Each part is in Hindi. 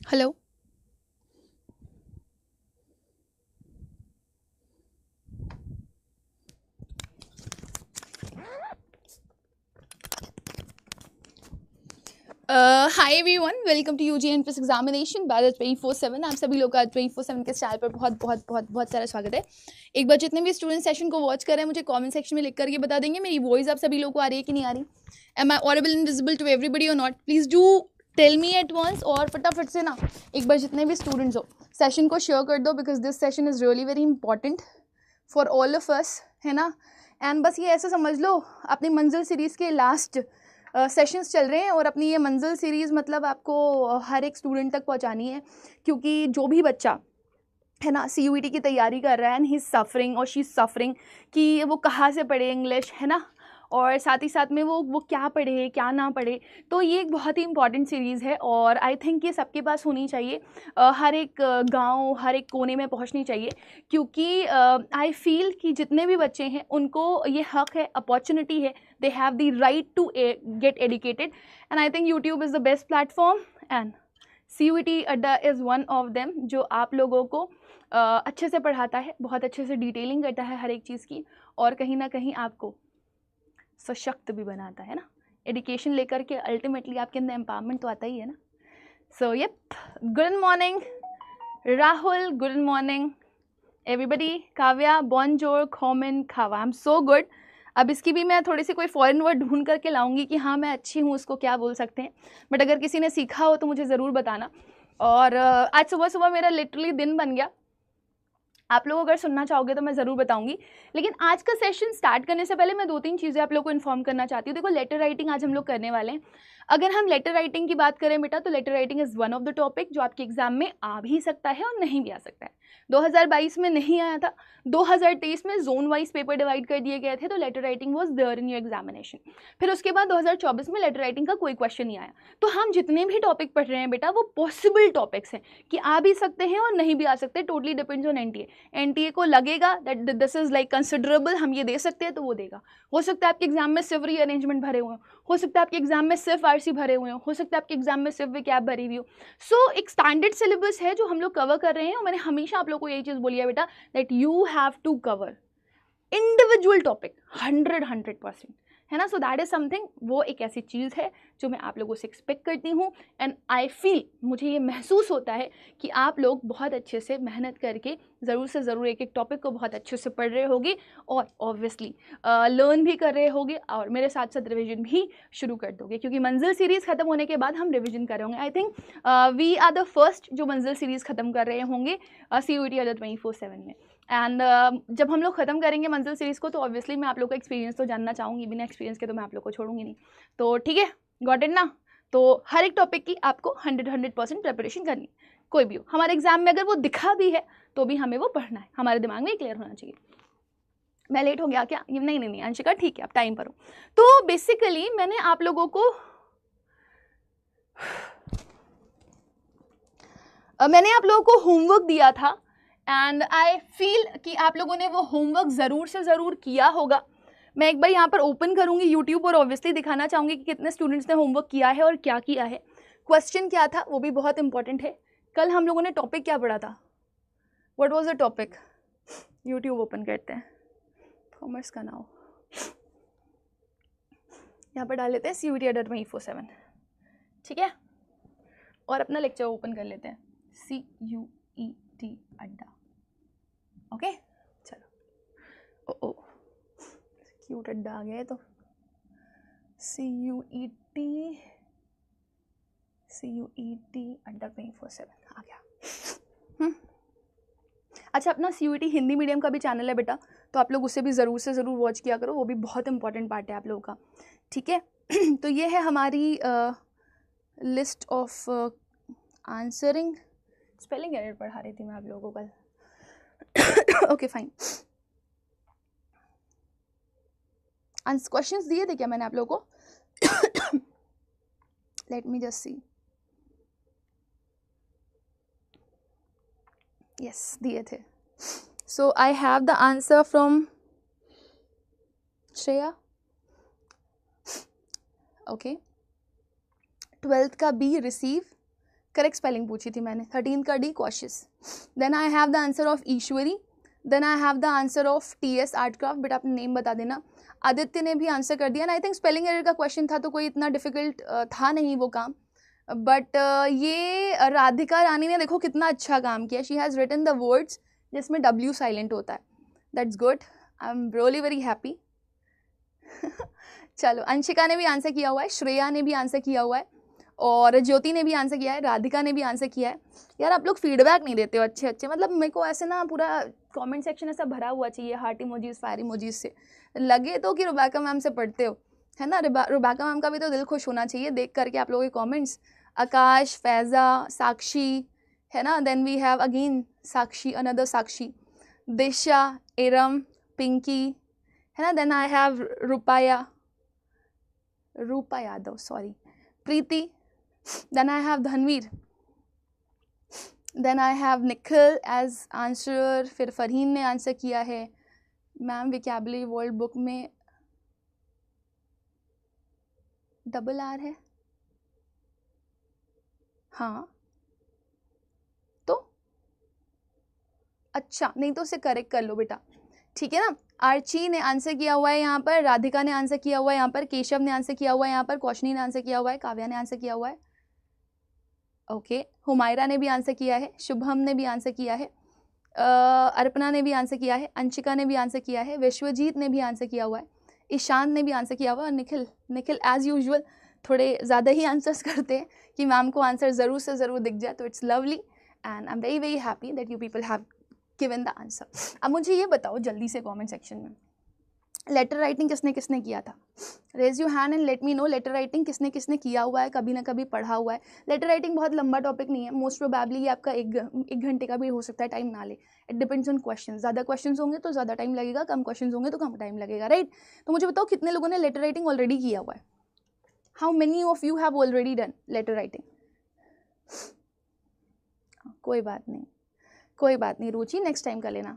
Hello. Hi everyone, welcome to UG entrance examination Bharat 24/7। आप सभी लोग का 24/7 के चैनल पर बहुत बहुत बहुत बहुत सारा स्वागत है। एक बार जितने भी स्टूडेंट सेशन को वॉच कर रहे हैं मुझे कमेंट सेक्शन में लिख करके बता देंगे मेरी वॉइस आप सभी लोगों को आ रही है कि नहीं आ रही। Am I audible and visible to everybody और not? Please do tell me at once. और फटाफट से ना एक बार जितने भी स्टूडेंट्स हो सेशन को शेयर कर दो, because this session is really very important for all of us, है ना। एंड बस ये ऐसा समझ लो अपनी मंजिल सीरीज़ के लास्ट सेशंस चल रहे हैं और अपनी ये मंजिल सीरीज़ मतलब आपको हर एक स्टूडेंट तक पहुंचानी है, क्योंकि जो भी बच्चा है ना CUET की तैयारी कर रहा है एंड ही इज़ सफरिंग और शी इज़ सफरिंग कि वो कहाँ से पढ़े इंग्लिश, है ना, और साथ ही साथ में वो क्या पढ़े क्या ना पढ़े। तो ये एक बहुत ही इंपॉर्टेंट सीरीज़ है और आई थिंक ये सबके पास होनी चाहिए, हर एक गांव हर एक कोने में पहुंचनी चाहिए, क्योंकि आई फील कि जितने भी बच्चे हैं उनको ये हक है, अपॉर्चुनिटी है, they have the right to get educated and I think YouTube is the best platform and CUET Adda is one of them जो आप लोगों को अच्छे से पढ़ाता है, बहुत अच्छे से डिटेलिंग करता है हर एक चीज़ की और कहीं ना कहीं आपको सशक्त भी बनाता है ना। एजुकेशन लेकर के अल्टीमेटली आपके अंदर एम्पावरमेंट तो आता ही है ना। So yup, good morning Rahul, good morning everybody, Kavya, bonjour, खोमिन, खावा, आई एम सो गुड। अब इसकी भी मैं थोड़ी सी कोई फॉरेन वर्ड ढूंढ करके लाऊंगी कि हाँ मैं अच्छी हूँ, उसको क्या बोल सकते हैं, बट अगर किसी ने सीखा हो तो मुझे ज़रूर बताना। और आज सुबह सुबह मेरा लिटरली दिन बन गया। आप लोग अगर सुनना चाहोगे तो मैं ज़रूर बताऊंगी, लेकिन आज का सेशन स्टार्ट करने से पहले मैं 2-3 चीज़ें आप लोग को इन्फॉर्म करना चाहती हूँ। देखो, लेटर राइटिंग आज हम लोग करने वाले हैं। अगर हम लेटर राइटिंग की बात करें बेटा, तो letter writing is one of the topic जो आपके एग्जाम में आ भी सकता है और नहीं भी आ सकता है। 2022 में नहीं आया था, 2023 में जोन वाइज पेपर डिवाइड कर दिए गए थे, तो letter writing was there in your examination. फिर उसके बाद 2024 में लेटर राइटिंग का कोई क्वेश्चन नहीं आया। तो हम जितने भी टॉपिक पढ़ रहे हैं बेटा वो पॉसिबल टॉपिक्स हैं कि आ भी सकते हैं और नहीं भी आ सकते, टोटली डिपेंड्स ऑन एनटीए को लगेगा that this is like considerable, हम ये दे सकते हैं तो वो देगा। हो सकता है आपके एग्जाम में सिर्फ रीअरेंजमेंट भरे हुए हो सकता है आपके एग्जाम में सिर्फ आरसी भरे हुए हो सकता है आपके एग्जाम में सिर्फ विकैप भरी हुई हो। सो एक स्टैंडर्ड सिलेबस है जो हम लोग कवर कर रहे हैं और मैंने हमेशा आप लोग को यही चीज़ बोली है बेटा, that you have to cover individual topic 100%, है ना। सो दैट इज समथिंग, वो एक ऐसी चीज़ है जो मैं आप लोगों से एक्सपेक्ट करती हूँ एंड आई फील, मुझे ये महसूस होता है कि आप लोग बहुत अच्छे से मेहनत करके ज़रूर से ज़रूर एक एक टॉपिक को बहुत अच्छे से पढ़ रहे होगे और ऑब्वियसली लर्न भी कर रहे होगे और मेरे साथ साथ रिविजन भी शुरू कर दोगे, क्योंकि मंजिल सीरीज़ ख़त्म होने के बाद हम रिविजन कर रहे होंगे। I think we are the first जो मंजिल सीरीज़ ख़त्म कर रहे होंगे CUET अदर 24/7 में। एंड जब हम लोग ख़त्म करेंगे मंजिल सीरीज़ को तो ऑब्वियसली मैं आप लोग का एक्सपीरियंस तो जानना चाहूँगी, बिना एक्सपीरियंस के तो मैं आप लोग को छोड़ूंगी नहीं। तो ठीक है, गॉट इट ना। तो हर एक टॉपिक की आपको 100% प्रिपरेशन करनी है, कोई भी हो। हमारे एग्जाम में अगर वो दिखा भी है तो भी हमें वो पढ़ना है, हमारे दिमाग में क्लियर होना चाहिए। मैं लेट हो गया क्या? नहीं नहीं नहीं अंशिका, ठीक है, आप टाइम पर हो। तो बेसिकली मैंने आप लोगों को होमवर्क दिया था एंड आई फील कि आप लोगों ने वो होमवर्क ज़रूर से ज़रूर किया होगा। मैं एक बार यहाँ पर ओपन करूँगी यूट्यूब और ऑब्वियसली दिखाना चाहूँगी कि कितने स्टूडेंट्स ने होमवर्क किया है और क्या किया है। क्वेश्चन क्या था वो भी बहुत इंपॉर्टेंट है। कल हम लोगों ने टॉपिक क्या पढ़ा था? What was the topic? YouTube open करते हैं, कॉमर्स का नाम यहाँ पर डाल लेते हैं CUET अड्डा 24/7, ठीक है, और अपना लेक्चर ओपन कर लेते हैं CUET अड्डा। ओके चलो, ओ क्यूट अड्डा आ गया है तो CUET अड्डा 24/7 आ गया। अच्छा, अपना CUET हिंदी मीडियम का भी चैनल है बेटा, तो आप लोग उसे भी ज़रूर से ज़रूर वॉच किया करो, वो भी बहुत इंपॉर्टेंट पार्ट है आप लोगों का, ठीक है। तो ये है हमारी list of answering. Spelling error पढ़ा रही थी मैं आप लोगों को कल। ओके फाइन, क्वेश्चंस दिए थे क्या मैंने आप लोगों को? Let me just see, yes दिए थे। So I have the answer from Shreya, okay. 12th का बी रिसीव, करेक्ट स्पेलिंग पूछी थी मैंने। 13 का डी कॉशियस। Then I have the answer of Ishwari. Then I have the answer of TS art craft. बेटा अपना नेम बता देना। आदित्य ने भी आंसर कर दिया। आई थिंक स्पेलिंग एरर का क्वेश्चन था तो कोई इतना डिफिकल्ट था नहीं वो काम, बट ये राधिका रानी ने देखो कितना अच्छा काम किया। She has written the words जिसमें W साइलेंट होता है। That's good, I am really very happy. चलो, अंशिका ने भी आंसर किया हुआ है, श्रेया ने भी आंसर किया हुआ है, और ज्योति ने भी आंसर किया है, राधिका ने भी आंसर किया है। यार आप लोग फीडबैक नहीं देते हो अच्छे अच्छे, मतलब मेरे को ऐसे ना पूरा कमेंट सेक्शन ऐसा भरा हुआ चाहिए हार्ट इमोजीज, फायर इमोजीज से, लगे तो कि रुबैका मैम से पढ़ते हो, है ना। रुबैका मैम का भी तो दिल खुश होना चाहिए देख करके आप लोगों के कमेंट्स। आकाश, फैज़ा, साक्षी, है ना। Then we have again Sakshi, another Sakshi, Disha, Eram, Pinky, है ना। Then I have Rupa Yadav, sorry, Preeti. Then I have Dhanveer. Then I have Nikhil as answer. फिर फरहीन ने आंसर किया है। मैम विकैबुलरी वर्ल्ड बुक में RR है, हाँ तो अच्छा, नहीं तो उसे करेक्ट कर लो बेटा, ठीक है ना। आर्ची ने आंसर किया हुआ है यहाँ पर, राधिका ने आंसर किया हुआ है यहाँ पर, केशव ने आंसर किया हुआ है यहाँ पर, कौशनी ने आंसर किया हुआ है, काव्या ने आंसर किया हुआ है, ओके। हुमायरा ने भी आंसर किया है, शुभम ने भी आंसर किया है, अर्पणा ने भी आंसर किया है, अंशिका ने भी आंसर किया है, विश्वजीत ने भी आंसर किया हुआ है, ईशान ने भी आंसर किया हुआ है, और निखिल एज यूजुअल थोड़े ज़्यादा ही आंसर्स करते हैं कि मैम को आंसर ज़रूर से ज़रूर दिख जाए, तो it's lovely and I am very very happy that you people have given the answer. अब मुझे ये बताओ जल्दी से कमेंट सेक्शन में, लेटर राइटिंग किसने किसने किया था? Raise you hand and let me know letter writing किसने किसने किया हुआ है, कभी ना कभी पढ़ा हुआ है। लेटर राइटिंग बहुत लंबा टॉपिक नहीं है, मोस्ट प्रोबेबली ये आपका एक घंटे का भी हो सकता है, टाइम ना ले। इट डिपेंड्स ऑन क्वेश्चन, ज़्यादा क्वेश्चन होंगे तो ज़्यादा टाइम लगेगा, कम क्वेश्चन होंगे तो कम टाइम लगेगा, राइट। तो मुझे बताओ कितने लोगों ने लेटर राइटिंग ऑलरेडी किया हुआ है? How many of you have already done letter writing? कोई बात नहीं, कोई बात नहीं रुचि, नेक्स्ट टाइम कर लेना।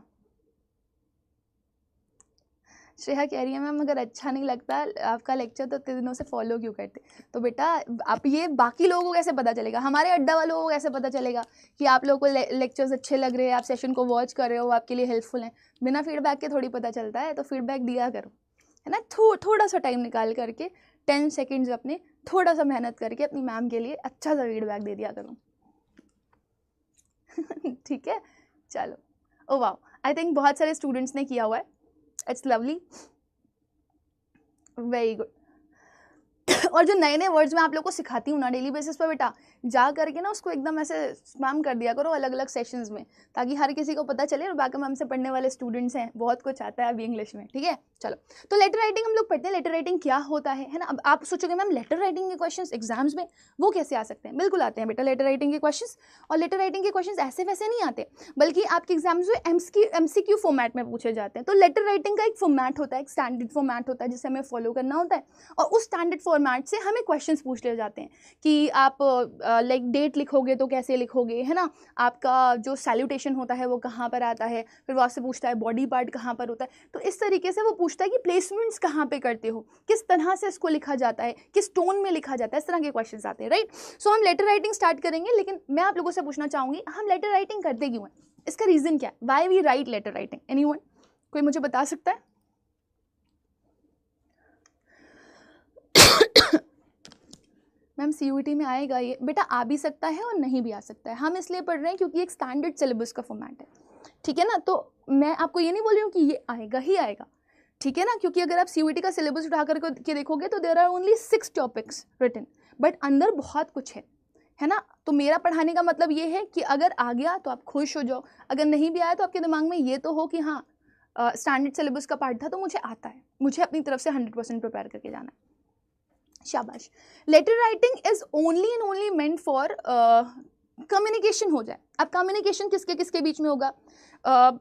श्रेया कह रही है मैम अगर अच्छा नहीं लगता आपका लेक्चर तो इतने दिनों से फॉलो क्यों करते? तो बेटा आप ये बाकी लोगों को कैसे पता चलेगा, हमारे अड्डा वालों को कैसे पता चलेगा कि आप लोगों को लेक्चर्स अच्छे लग रहे हैं, आप सेशन को वॉच कर रहे हो, आपके लिए हेल्पफुल हैं? बिना फीडबैक के थोड़ी पता चलता है, तो फीडबैक दिया करो, है ना। थोड़ा सा टाइम निकाल करके 10 सेकेंड्स अपने थोड़ा सा मेहनत करके अपनी मैम के लिए अच्छा सा फीडबैक दे दिया करो। ठीक है, चलो। ओ वाह, आई थिंक बहुत सारे स्टूडेंट्स ने किया हुआ है, इट्स लवली, वेरी गुड। और जो नए नए वर्ड्स मैं आप लोग को सिखाती हूँ ना डेली बेसिस पर, बेटा जा करके ना उसको एकदम ऐसे स्पैम कर दिया करो अलग अलग सेशंस में, ताकि हर किसी को पता चले। और बाकी मैम से पढ़ने वाले स्टूडेंट्स हैं, बहुत कुछ आता है अभी इंग्लिश में, ठीक है। चलो, तो लेटर राइटिंग हम लोग पढ़ते हैं, लेटर राइटिंग क्या होता है ना। अब आप सोचोगे मैम लेटर राइटिंग के क्वेश्चंस एग्जाम्स में वो कैसे आ सकते हैं? बिल्कुल आते हैं बेटा लेटर राइटिंग के क्वेश्चंस, और लेटर राइटिंग के क्वेश्चंस ऐसे वैसे नहीं आते, बल्कि आपके एग्जाम्स में MCQ फॉर्मेट में पूछे जाते हैं। तो लेटर राइटिंग का एक फॉर्मेट होता है, एक स्टैंडर्ड फॉर्मेट होता है जिसे हमें फॉलो करना होता है, और उस स्टैंडर्ड फॉर्मेट से हमें क्वेश्चंस पूछ ले जाते हैं कि आप लाइक डेट लिखोगे तो कैसे लिखोगे, है ना। आपका जो सैल्यूटेशन होता है वो कहाँ पर आता है, फिर वो आपसे पूछता है बॉडी पार्ट कहाँ पर होता है। तो इस तरीके से वो पूछता है कि प्लेसमेंट्स कहाँ पे करते हो, किस तरह से इसको लिखा जाता है, किस टोन में लिखा जाता है, इस तरह के क्वेश्चंस आते हैं, राइट। सो हम लेटर राइटिंग स्टार्ट करेंगे, लेकिन मैं आप लोगों से पूछना चाहूँगी हम लेटर राइटिंग करते क्यों हैं, इसका रीज़न क्या है, why we write letter writing? Anyone, कोई मुझे बता सकता है? मैम CUET में आएगा ये? बेटा आ भी सकता है और नहीं भी आ सकता है, हम इसलिए पढ़ रहे हैं क्योंकि एक स्टैंडर्ड सिलेबस का फॉर्मेट है, ठीक है ना। तो मैं आपको ये नहीं बोल रही हूँ कि ये आएगा ही आएगा, ठीक है ना, क्योंकि अगर आप CUET का सिलेबस उठा करके देखोगे तो there are only 6 topics written, but अंदर बहुत कुछ है ना। तो मेरा पढ़ाने का मतलब ये है कि अगर आ गया तो आप खुश हो जाओ, अगर नहीं भी आया तो आपके दिमाग में ये तो हो कि हाँ स्टैंडर्ड सिलेबस का पार्ट था तो मुझे आता है, मुझे अपनी तरफ से 100% प्रिपेयर करके जाना है। शाबाश। Letter writing is only and only meant for communication हो जाए। अब कम्युनिकेशन किसके किसके बीच में होगा?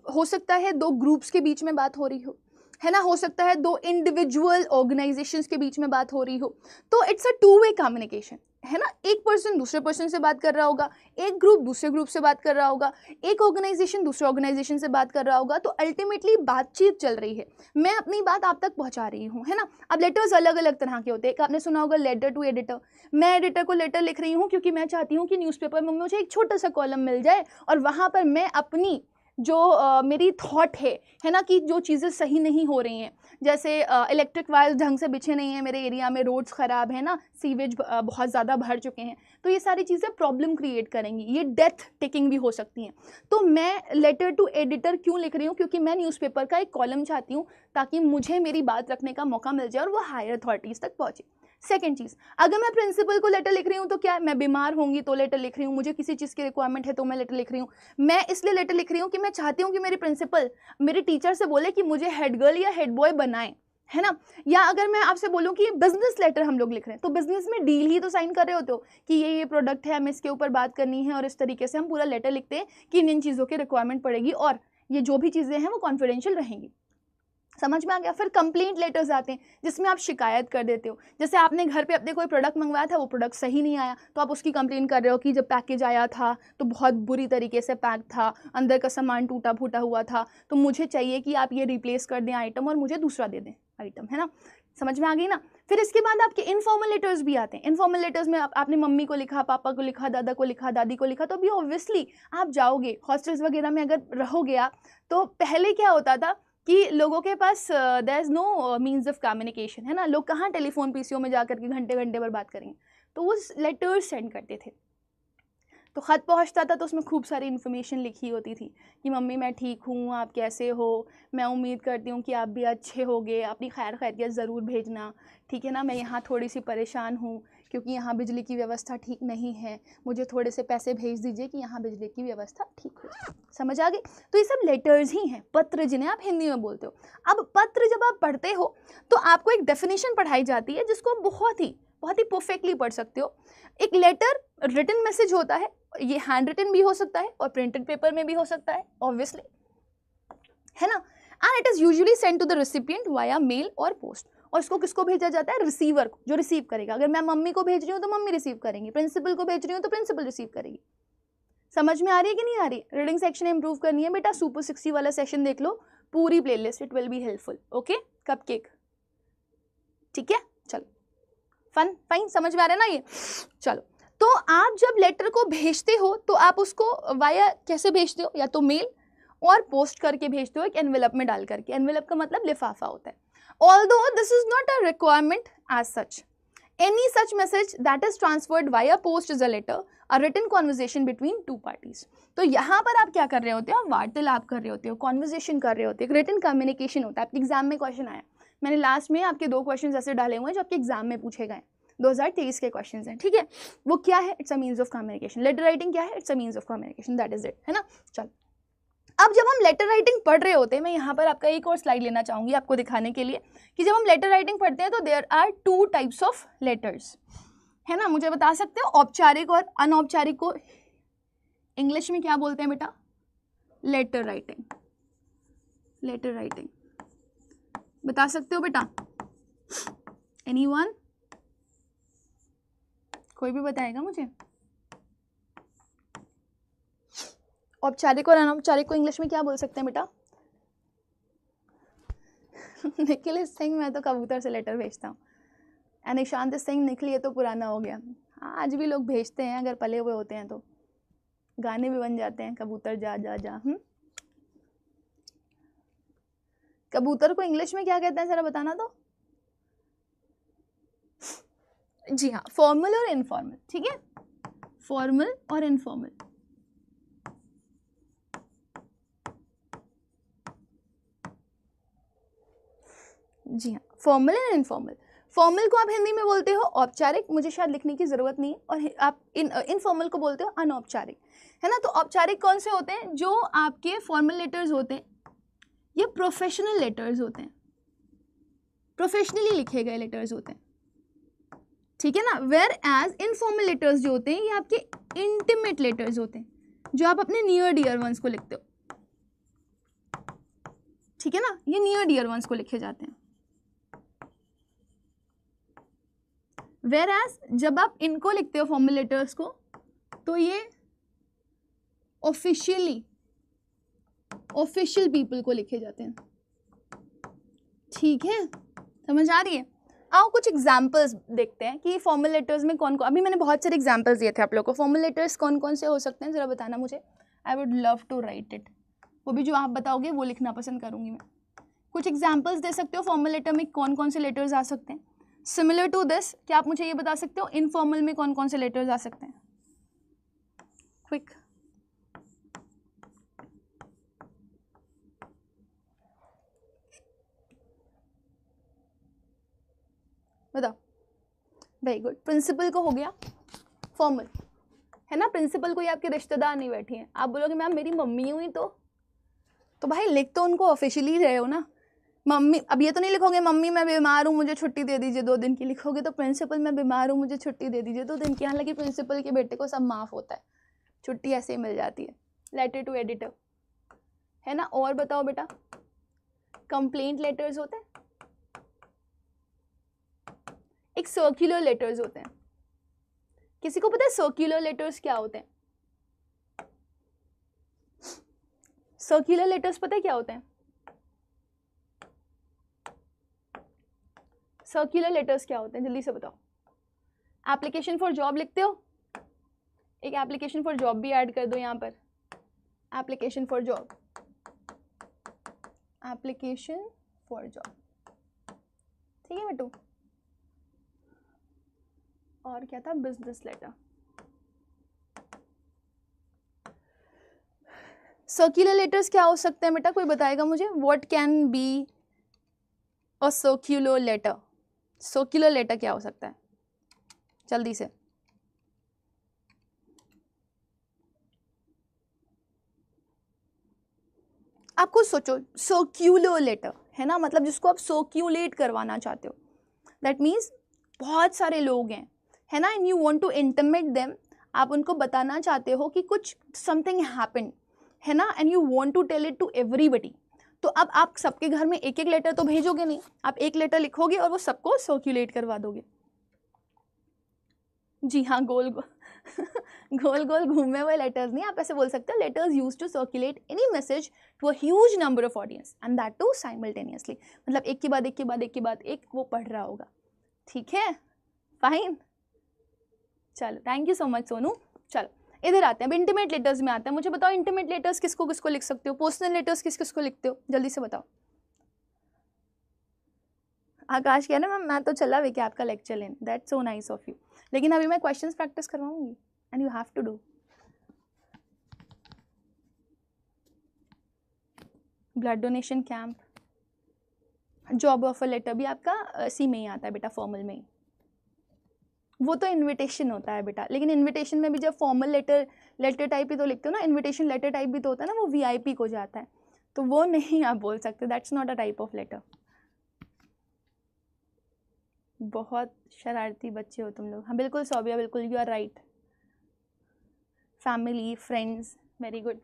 हो सकता है 2 ग्रुप्स के बीच में बात हो रही हो, है ना, हो सकता है दो इंडिविजुअल ऑर्गेनाइजेशंस के बीच में बात हो रही हो, तो it's a two way communication, है ना। एक पर्सन दूसरे पर्सन से बात कर रहा होगा, एक ग्रुप दूसरे ग्रुप से बात कर रहा होगा, एक ऑर्गेनाइजेशन दूसरे ऑर्गेनाइजेशन से बात कर रहा होगा, तो अल्टीमेटली बातचीत चल रही है, मैं अपनी बात आप तक पहुंचा रही हूँ, है ना। अब लेटर्स अलग अलग तरह के होते हैं, आपने सुना होगा लेटर टू एडिटर, मैं एडिटर को लेटर लिख रही हूँ क्योंकि मैं चाहती हूँ कि न्यूज़पेपर में मुझे एक छोटा सा कॉलम मिल जाए और वहाँ पर मैं अपनी जो मेरी थॉट है ना, कि जो चीज़ें सही नहीं हो रही हैं, जैसे इलेक्ट्रिक वायर्स ढंग से बिछे नहीं हैं मेरे एरिया में, रोड्स ख़राब है ना, सीवेज बहुत ज़्यादा भर चुके हैं, तो ये सारी चीज़ें प्रॉब्लम क्रिएट करेंगी, ये डेथ टेकिंग भी हो सकती हैं। तो मैं लेटर टू एडिटर क्यों लिख रही हूँ, क्योंकि मैं न्यूज़पेपर का एक कॉलम चाहती हूँ ताकि मुझे मेरी बात रखने का मौका मिल जाए और वो हायर अथॉरिटीज़ तक पहुँचे। सेकेंड चीज़, अगर मैं प्रिंसिपल को लेटर लिख रही हूँ तो क्या है, मैं बीमार होंगी तो लेटर लिख रही हूँ, मुझे किसी चीज़ की रिक्वायरमेंट है तो मैं लेटर लिख रही हूँ, मैं इसलिए लेटर लिख रही हूँ कि मैं चाहती हूँ कि मेरी प्रिंसिपल मेरे टीचर से बोले कि मुझे हेड गर्ल या हेड बॉय बनाएं, है ना। या अगर मैं आपसे बोलूँ कि बिजनेस लेटर हम लोग लिख रहे हैं, तो बिजनेस में डील ही तो साइन कर रहे होते हो कि ये प्रोडक्ट है, हमें इसके ऊपर बात करनी है, और इस तरीके से हम पूरा लेटर लिखते हैं कि इन चीज़ों की रिक्वायरमेंट पड़ेगी और ये जो भी चीज़ें हैं वो कॉन्फिडेंशियल रहेंगी। समझ में आ गया। फिर कंप्लेंट लेटर्स आते हैं जिसमें आप शिकायत कर देते हो, जैसे आपने घर पे अपने कोई प्रोडक्ट मंगवाया था, वो प्रोडक्ट सही नहीं आया, तो आप उसकी कंप्लेन कर रहे हो कि जब पैकेज आया था तो बहुत बुरी तरीके से पैक था, अंदर का सामान टूटा फूटा हुआ था, तो मुझे चाहिए कि आप ये रिप्लेस कर दें आइटम और मुझे दूसरा दे दें आइटम, है ना। समझ में आ गई ना। फिर इसके बाद आपके इनफॉर्मल लेटर्स भी आते हैं। इनफॉर्मल लेटर्स में आपने मम्मी को लिखा, पापा को लिखा, दादा को लिखा, दादी को लिखा, तो अभी ऑब्वियसली आप जाओगे हॉस्टल्स वगैरह में अगर रहोगे आप, तो पहले क्या होता था कि लोगों के पास there is no means of communication, है ना, लोग कहाँ टेलीफोन पीसीओ में जाकर के घंटे घंटे पर बात करेंगे, तो वो लेटर्स सेंड करते थे। तो ख़त पहुंचता था तो उसमें खूब सारी इन्फॉर्मेशन लिखी होती थी कि मम्मी मैं ठीक हूँ, आप कैसे हो, मैं उम्मीद करती हूँ कि आप भी अच्छे होगे, अपनी खैर खैरियत ज़रूर भेजना, ठीक है ना, मैं यहाँ थोड़ी सी परेशान हूँ क्योंकि यहाँ बिजली की व्यवस्था ठीक नहीं है, मुझे थोड़े से पैसे भेज दीजिए कि यहाँ बिजली की व्यवस्था ठीक हो। समझ आ गई। तो ये सब लेटर्स ही हैं, पत्र जिन्हें आप हिंदी में बोलते हो। अब पत्र जब आप पढ़ते हो तो आपको एक डेफिनेशन पढ़ाई जाती है जिसको आप बहुत ही परफेक्टली पढ़ सकते हो। एक लेटर रिटन मैसेज होता है, ये हैंड रिटन भी हो सकता है और प्रिंटेड पेपर में भी हो सकता है ऑब्वियसली, है ना। And it is usually send to the recipient via mail और पोस्ट, और इसको किसको भेजा जाता है, रिसीवर को, जो रिसीव करेगा। अगर मैं मम्मी को भेज रही हूँ तो मम्मी रिसीव करेंगी, प्रिंसिपल को भेज रही हूँ तो प्रिंसिपल रिसीव करेगी। समझ में आ रही है कि नहीं आ रही। रीडिंग सेक्शन इंप्रूव करनी है बेटा, सुपर 60 वाला सेशन देख लो, पूरी playlist, it will be helpful. Okay, cupcake, ठीक है, चलो फन फाइन, समझ में आ रहा है ना ये। चलो, तो आप जब लेटर को भेजते हो तो आप उसको वाया कैसे भेजते हो, या तो मेल और पोस्ट करके भेजते हो, एक एनवेलप में डाल करके। एनवेलप का मतलब लिफाफा होता है। Although this is not a requirement as such, any such message that is transferred via post is a letter, a written conversation between two parties. तो यहाँ पर आप क्या कर रहे होते हो, आप वार्तालाप कर रहे होते हो, कॉन्वर्जेशन कर रहे होते हो, रिटन कम्युनिकेशन होता है। आपके एग्जाम में क्वेश्चन आया, मैंने लास्ट में आपके 2 क्वेश्चन ऐसे डाले हुए हैं जो आपके एग्जाम में पूछे गए, 2023 के क्वेश्चंस हैं, ठीक है। वो क्या है, it's a means of communication. Letter writing क्या है, it's a means of communication, that is it, है ना। चलो, अब जब हम लेटर राइटिंग पढ़ रहे होते हैं, मैं यहाँ पर आपका एक और स्लाइड लेना चाहूँगी आपको दिखाने के लिए कि जब हम लेटर राइटिंग पढ़ते हैं तो there are 2 types of letters, है ना। मुझे बता सकते हो औपचारिक और अनौपचारिक को इंग्लिश में क्या बोलते हैं बेटा, लेटर राइटिंग। लेटर राइटिंग बता सकते हो बेटा, एनीवन, कोई भी बताएगा मुझे। औपचारिक और अनौपचारिक को इंग्लिश में क्या बोल सकते हैं बेटा। निखिल सिंह, मैं तो कबूतर से लेटर भेजता हूँ। निशांत सिंह, निखिल ये तो पुराना हो गया, आज भी लोग भेजते हैं, अगर पले हुए होते हैं तो गाने भी बन जाते हैं, कबूतर जा जा जा। कबूतर को इंग्लिश में क्या कहते हैं जरा बताना तो। जी हाँ, फॉर्मल और इनफॉर्मल, ठीक है, फॉर्मल और इनफॉर्मल। जी हाँ, फॉर्मल एंड इनफॉर्मल। फॉर्मल को आप हिंदी में बोलते हो औपचारिक, मुझे शायद लिखने की ज़रूरत नहीं है, और आप इनफॉर्मल को बोलते हो अनौपचारिक, है ना। तो औपचारिक कौन से होते हैं, जो आपके फॉर्मल लेटर्स होते हैं, ये प्रोफेशनल लेटर्स होते हैं, प्रोफेशनली लिखे गए लेटर्स होते हैं, ठीक है ना। वेयर एज इनफॉर्मल लेटर्स जो होते हैं ये आपके इंटीमेट लेटर्स होते हैं, जो आप अपने नियर डियर वंस को लिखते हो, ठीक है ना, ये नियर डियर वंस को लिखे जाते हैं। वेयर एज जब आप इनको लिखते हो फॉर्मल लेटर्स को, तो ये ऑफिशियल पीपल को लिखे जाते हैं। ठीक है, समझ आ रही है? आओ कुछ एग्जाम्पल्स देखते हैं कि फॉर्मल लेटर्स में कौन कौन, अभी मैंने बहुत सारे एग्जाम्पल्स दिए थे आप लोगों को। फॉर्मल लेटर्स कौन कौन से हो सकते हैं, ज़रा बताना मुझे। I would love to write it. वो भी जो आप बताओगे वो लिखना पसंद करूँगी मैं। कुछ एग्जाम्पल्स दे सकते हो फॉर्मल लेटर में कौन कौन से लेटर्स आ सकते हैं। सिमिलर टू दिस, क्या आप मुझे ये बता सकते हो इनफॉर्मल में कौन कौन से लेटर्स आ सकते हैं? क्विक। बताओ। Very good. प्रिंसिपल को हो गया फॉर्मल, है ना। प्रिंसिपल कोई आपके रिश्तेदार नहीं बैठी हैं, आप बोलोगे मैम मेरी मम्मी हुई तो भाई लिख तो उनको ऑफिशियली रहे हो ना। मम्मी, अब ये तो नहीं लिखोगे मम्मी मैं बीमार हूँ मुझे छुट्टी दे दीजिए 2 दिन की, लिखोगे तो प्रिंसिपल मैं बीमार हूँ मुझे छुट्टी दे दीजिए 2 दिन की। हालांकि प्रिंसिपल के बेटे को सब माफ़ होता है, छुट्टी ऐसे ही मिल जाती है। लेटर टू एडिटर, है ना। और बताओ बेटा, कंप्लेंट लेटर्स होते हैं, एक सर्क्यूलर लेटर्स होते हैं। किसी को पता है सर्क्यूलर लेटर्स क्या होते हैं? सर्क्यूलर लेटर्स पता है क्या होते हैं? सर्क्यूलर लेटर्स क्या होते हैं, जल्दी से बताओ। एप्लीकेशन फॉर जॉब लिखते हो, एक एप्लीकेशन फॉर जॉब भी ऐड कर दो यहाँ पर। Application for job, application for job, ठीक है बेटू। और क्या था? Business letter. सर्क्यूलर लेटर्स क्या हो सकते हैं बेटा, कोई बताएगा मुझे? What can be a circular letter? Circular letter क्या हो सकता है, जल्दी से। आप खुद सोचो, सर्क्यूलर लेटर है ना, मतलब जिसको आप सर्क्यूलेट करवाना चाहते हो। दैट मीन्स बहुत सारे लोग हैं, है ना, and you want to intimate them. आप उनको बताना चाहते हो कि कुछ समथिंग हैपेंड, है ना, and you want to tell it to everybody. तो अब आप सबके घर में एक एक लेटर तो भेजोगे नहीं, आप एक लेटर लिखोगे और वो सबको सर्क्यूलेट करवा दोगे। जी हाँ, गोल गोल गोल घूमे हुए लेटर्स नहीं, आप ऐसे बोल सकते हो letters use to circulate any message to a huge number of audience and that too simultaneously. मतलब एक के बाद एक के बाद एक के बाद एक वो पढ़ रहा होगा। ठीक है, फाइन। चलो, thank you so much Sonu. चलो इधर आते हैं, अब इंटीमेट लेटर्स में आते हैं। मुझे बताओ इंटीमेट लेटर्स किसको किसको लिख सकते हो, पर्सनल लेटर्स किस किसको लिखते हो, जल्दी से बताओ। आकाश कह रहे मैं तो चला वे कि आपका लेक्चर लेने, that's so nice of you. लेकिन अभी मैं क्वेश्चंस प्रैक्टिस करवाऊंगी and you have to do. Blood donation camp, job offer letter भी आपका सी में ही आता है बेटा, फॉर्मल में ही। वो तो इनविटेशन होता है बेटा, लेकिन इनविटेशन में भी जब फॉर्मल लेटर टाइप ही तो लिखते हो ना, इनविटेशन लेटर टाइप भी तो होता है ना, वो वीआईपी को जाता है, तो वो नहीं आप बोल सकते, that's not a type of letter. बहुत शरारती बच्चे हो तुम लोग। हाँ बिल्कुल सौबिया, बिल्कुल you are right. Family, friends, very good,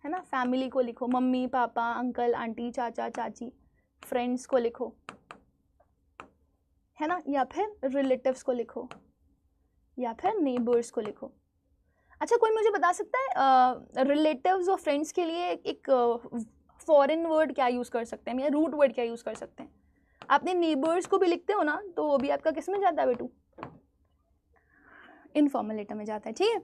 है ना। फैमिली को लिखो, मम्मी पापा अंकल आंटी चाचा चाची। फ्रेंड्स को लिखो, है ना, या फिर रिलेटिव्स को लिखो, या फिर नेबर्स को लिखो। अच्छा, कोई मुझे बता सकता है रिलेटिव्स और फ्रेंड्स के लिए एक फॉरेन वर्ड क्या यूज़ कर सकते हैं, या रूट वर्ड क्या यूज़ कर सकते हैं? आपने नेबर्स को भी लिखते हो ना, तो वो भी आपका किस में जाता है बेटू? इनफॉर्मल लेटर में जाता है। ठीक है,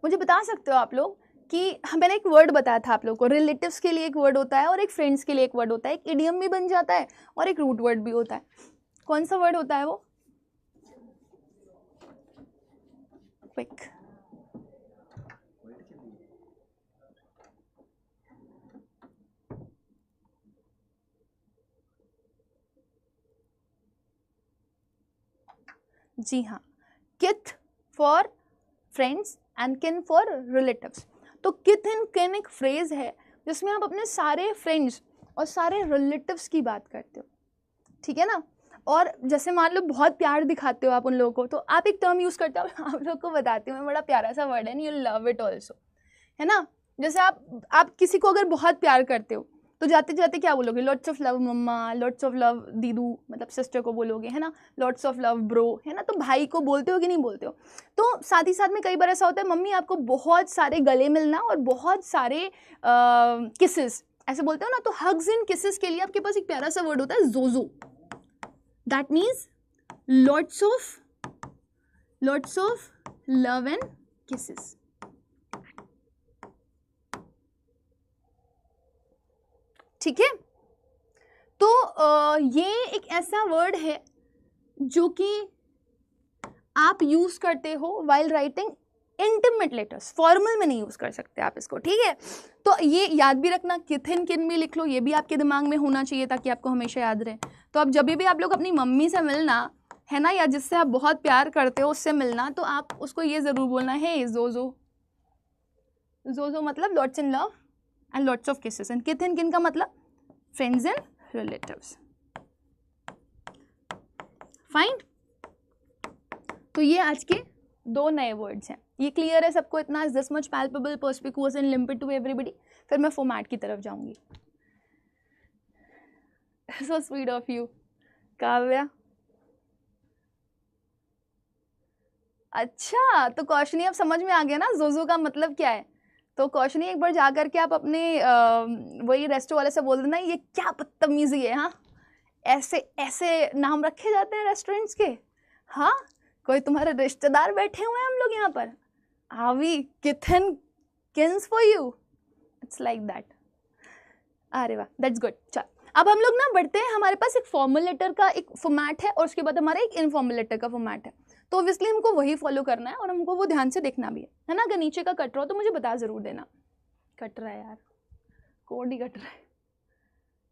मुझे बता सकते हो आप लोग कि मैंने एक वर्ड बताया था आप लोगों को, रिलेटिव्स के लिए एक वर्ड होता है और एक फ्रेंड्स के लिए एक वर्ड होता है, एक इडियम भी बन जाता है और एक रूट वर्ड भी होता है। कौन सा वर्ड होता है वो? क्विक। जी हाँ, किथ फॉर फ्रेंड्स एंड किन फॉर रिलेटिव्स। तो किथ एंड किन एक फ्रेज है जिसमें आप अपने सारे फ्रेंड्स और सारे रिलेटिव्स की बात करते हो, ठीक है ना। और जैसे मान लो बहुत प्यार दिखाते हो आप उन लोगों को, तो आप एक टर्म यूज़ करते हो, आप लोग को बताती हूँ मैं, बड़ा प्यारा सा वर्ड है, यू लव इट ऑल्सो, है ना। जैसे आप किसी को अगर बहुत प्यार करते हो तो जाते जाते क्या बोलोगे, लॉट्स ऑफ लव मम्मा, लॉट्स ऑफ लव दीदू, मतलब सिस्टर को बोलोगे, है ना, लॉट्स ऑफ लव ब्रो, है ना, तो भाई को बोलते हो कि नहीं बोलते हो। तो साथ ही साथ में कई बार ऐसा होता है मम्मी आपको बहुत सारे गले मिलना और बहुत सारे किसेस ऐसे बोलते हो ना, तो हग्स एंड किसेस के लिए आपके पास एक प्यारा सा वर्ड होता है जोजो, that means lots of love and kisses. ठीक है, तो ये एक ऐसा वर्ड है जो कि आप यूज करते हो while writing intimate letters, formal में नहीं यूज कर सकते आप इसको, ठीक है। तो ये याद भी रखना, किथिन किन भी लिख लो, ये भी आपके दिमाग में होना चाहिए ताकि आपको हमेशा याद रहे। तो अब जब भी आप लोग अपनी मम्मी से मिलना है ना, या जिससे आप बहुत प्यार करते हो उससे मिलना, तो आप उसको ये जरूर बोलना है जोजो। जोजो मतलब lots in love and lots of kisses, and kith and kin का मतलब फ्रेंड्स एंड रिलेटिव्स। फाइन, तो ये आज के 2 नए वर्ड्स हैं। ये क्लियर है सबको इतना? Is this much palpable, perspicuous and limited to everybody? फिर मैं फॉर्मेट की तरफ जाऊंगी। So sweet of you Kavya. अच्छा, तो कौशनी अब समझ में आ गया ना जोजो का मतलब क्या है। तो कौशनी एक बार जा करके आप अपने वही रेस्टो वाले से बोल देना ये क्या बदतमीजी है, हाँ ऐसे ऐसे नाम रखे जाते हैं रेस्टोरेंट्स के, हाँ कोई तुम्हारे रिश्तेदार बैठे हुए हैं हम लोग यहाँ पर, आवी kith and kins for you, it's like that. अरे वाह, दैट्स गुड। चल अब हम लोग ना बढ़ते हैं, हमारे पास एक फॉर्मल लेटर का एक फॉर्मेट है और उसके बाद हमारा एक इनफॉर्मल लेटर का फॉर्मेट है, तो ऑब्वियसली हमको वही फॉलो करना है और हमको वो ध्यान से देखना भी है ना। अगर नीचे का कट रहा हो तो मुझे बता जरूर देना। कट रहा है यार, कोड ही कट रहा है।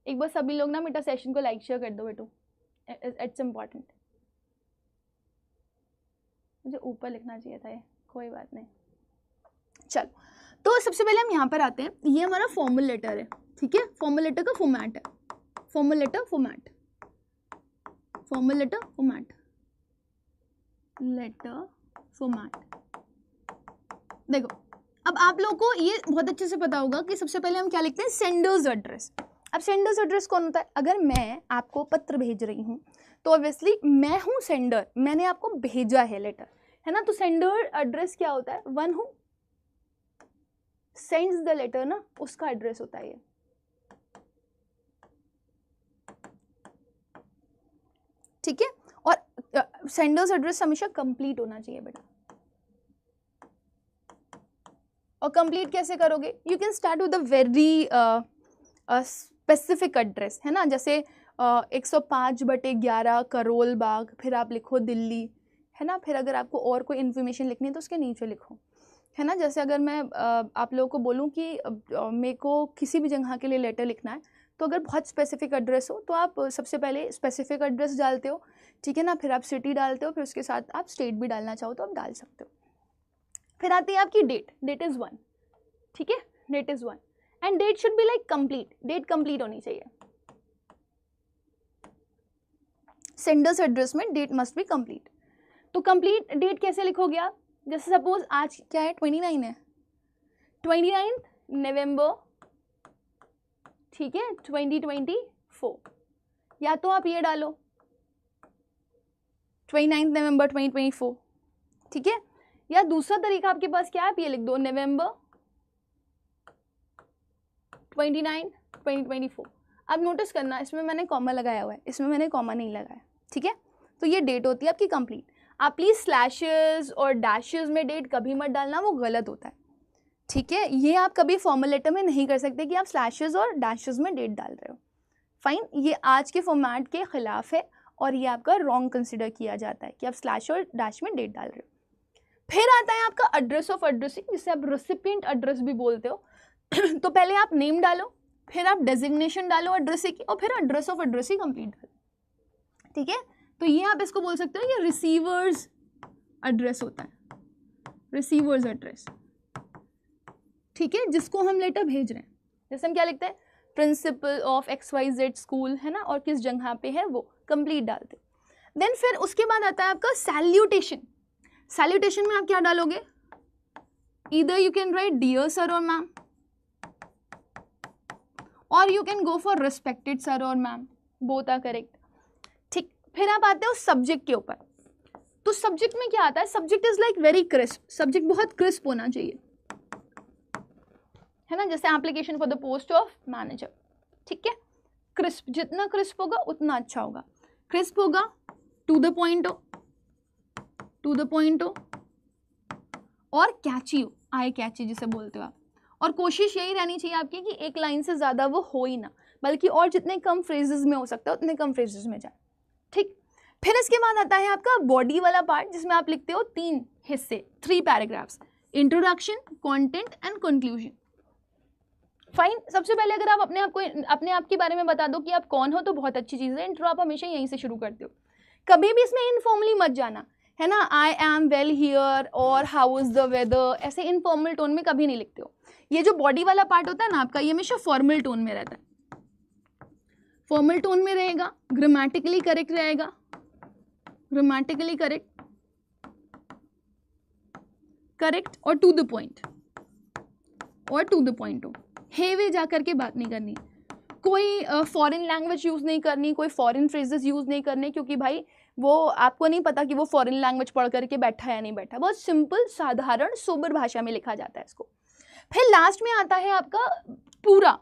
एक बार सभी लोग ना मेरा सेशन को लाइक शेयर कर दो बेटू, इट्स इम्पॉर्टेंट। मुझे ऊपर लिखना चाहिए था ये, कोई बात नहीं। चलो, तो सबसे पहले हम यहाँ पर आते हैं, ये हमारा फॉर्मल लेटर है, ठीक है। फॉर्मल लेटर का फॉर्मेट है, formal letter format, formal letter format, letter format. देखो अब आप लोगों को ये बहुत अच्छे से पता होगा कि सबसे पहले हम क्या लिखते हैं, सेंडर्स एड्रेस। अब सेंडर्स एड्रेस कौन होता है? अगर मैं आपको पत्र भेज रही हूँ तो ऑब्वियसली मैं हूँ सेंडर, मैंने आपको भेजा है लेटर, है ना। तो सेंडर एड्रेस क्या होता है? One who sends the letter ना, उसका एड्रेस होता है ये। ठीक है, और सेंडर्स एड्रेस हमेशा कंप्लीट होना चाहिए बेटा। और कंप्लीट कैसे करोगे? You can start with a very specific address, है ना। जैसे 105/11 करोल बाग, फिर आप लिखो दिल्ली, है ना। फिर अगर आपको और कोई इन्फॉर्मेशन लिखनी है तो उसके नीचे लिखो, है ना। जैसे अगर मैं आप लोगों को बोलूँ कि मेरे को किसी भी जगह के लिए लेटर लिखना है, तो अगर बहुत स्पेसिफिक एड्रेस हो तो आप सबसे पहले स्पेसिफिक एड्रेस डालते हो, ठीक है ना। फिर आप सिटी डालते हो, फिर उसके साथ आप स्टेट भी डालना चाहो तो आप डाल सकते हो। फिर आती है आपकी डेट, डेट इज़ 1, ठीक है, date is 1 and date should be like complete, date complete होनी चाहिए। सेंडर्स एड्रेस में डेट मस्ट बी कंप्लीट। तो कंप्लीट डेट कैसे लिखोगे आप? जैसे सपोज आज क्या है, 29 है, 29 नवंबर, ठीक है, 2024। या तो आप ये डालो 29 नवंबर 2024, ठीक है। या दूसरा तरीका आपके पास क्या है, आप ये लिख दो नवंबर 29 2024। अब नोटिस करना, इसमें मैंने कॉमा लगाया हुआ है, इसमें मैंने कॉमा नहीं लगाया, ठीक है। तो ये डेट होती है आपकी कंप्लीट। आप प्लीज़ स्लैशेस और डैशेस में डेट कभी मत डालना, वो गलत होता है, ठीक है। ये आप कभी फॉर्मल लेटर में नहीं कर सकते कि आप स्लैशेस और डैशेस में डेट डाल रहे हो। फाइन, ये आज के फॉर्मेट के खिलाफ है और ये आपका रॉन्ग कंसिडर किया जाता है कि आप स्लैश और डैश में डेट डाल रहे हो। फिर आता है आपका एड्रेस ऑफ एड्रेसिंग, जिसे आप रेसिपिएंट एड्रेस भी बोलते हो। तो पहले आप नेम डालो, फिर आप डेजिग्नेशन डालो एड्रेसिंग की, और फिर एड्रेस ऑफ एड्रेसिंग कंप्लीट डालो, ठीक है। तो ये आप इसको बोल सकते हो, ये रिसीवर्स एड्रेस होता है, रिसीवर्स एड्रेस, ठीक है, जिसको हम लेटर भेज रहे हैं। जैसे हम क्या लिखते हैं, प्रिंसिपल ऑफ XYZ स्कूल, है ना, और किस जगह पे है वो कंप्लीट डालते। देन फिर उसके बाद आता है आपका सैल्यूटेशन। सैल्यूटेशन में आप क्या डालोगे? Either you can write dear sir और मैम, और you can go for respected sir और मैम, बोथ आर करेक्ट। ठीक, फिर आप आते हो सब्जेक्ट के ऊपर। तो सब्जेक्ट में क्या आता है, subject is like very crisp, subject बहुत क्रिस्प होना चाहिए, है ना, जैसे application for the post of manager. ठीक है, क्रिस्प, जितना क्रिस्प होगा उतना अच्छा होगा। क्रिस्प होगा, टू द पॉइंट हो, टू द पॉइंट हो, और कैची हो, आई कैची जिसे बोलते हो आप। और कोशिश यही रहनी चाहिए आपकी कि एक लाइन से ज़्यादा वो हो ही ना, बल्कि और जितने कम फ्रेजेस में हो सकता है उतने कम फ्रेजेस में जाए। ठीक, फिर इसके बाद आता है आपका बॉडी वाला पार्ट, जिसमें आप लिखते हो 3 हिस्से, 3 paragraphs, introduction, content and conclusion. Fine, सबसे पहले अगर आप अपने आप के बारे में बता दो कि आप कौन हो तो बहुत अच्छी चीज़ है। इंट्रो आप हमेशा यहीं से शुरू करते हो, कभी भी इसमें इनफॉर्मली मत जाना, है ना, आई एम वेल हियर और हाउ इज द वेदर, ऐसे इनफॉर्मल टोन में कभी नहीं लिखते हो। ये जो बॉडी वाला पार्ट होता है ना आपका, ये हमेशा फॉर्मल टोन में रहता है, फॉर्मल टोन में रहेगा, ग्रामेटिकली करेक्ट रहेगा, ग्रामेटिकली करेक्ट और टू द पॉइंट, और टू द पॉइंट हो, हेवे जा करके बात नहीं करनी, कोई फॉरेन लैंग्वेज यूज़ नहीं करनी, कोई फॉरेन फ्रेजेस यूज़ नहीं करने, क्योंकि भाई वो आपको नहीं पता कि वो फॉरेन लैंग्वेज पढ़ करके बैठा है या नहीं बैठा। बहुत सिंपल, साधारण, सोबर भाषा में लिखा जाता है इसको। फिर लास्ट में आता है आपका पूरा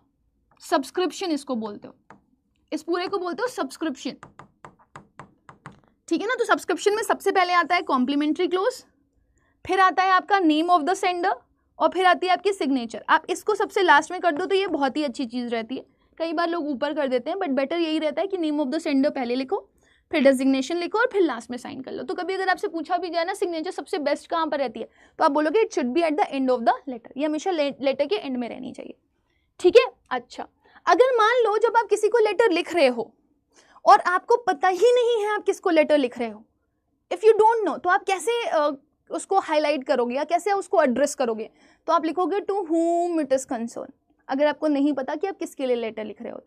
सब्सक्रिप्शन, इसको बोलते हो, इस पूरे को बोलते हो सब्सक्रिप्शन। ठीक है ना, तो सब्सक्रिप्शन में सबसे पहले आता है कॉम्प्लीमेंट्री क्लोज, फिर आता है आपका नेम ऑफ द सेंडर, और फिर आती है आपकी सिग्नेचर। आप इसको सबसे लास्ट में कर दो तो ये बहुत ही अच्छी चीज़ रहती है। कई बार लोग ऊपर कर देते हैं, बट बेटर यही रहता है कि नेम ऑफ द सेंडर पहले लिखो, फिर डेजिग्नेशन लिखो, और फिर लास्ट में साइन कर लो। तो कभी अगर आपसे पूछा भी जाए ना सिग्नेचर सबसे बेस्ट कहाँ पर रहती है, तो आप बोलोगे it should be at the end of the letter, ये हमेशा लेटर के एंड में रहनी चाहिए। ठीक है, अच्छा, अगर मान लो जब आप किसी को लेटर लिख रहे हो और आपको पता ही नहीं है आप किसको लेटर लिख रहे हो, इफ़ यू डोंट नो, तो आप कैसे उसको हाईलाइट करोगे या कैसे उसको एड्रेस करोगे? तो आप लिखोगे to whom it is concern, अगर आपको नहीं पता कि आप किसके लिए लेटर लिख रहे हो।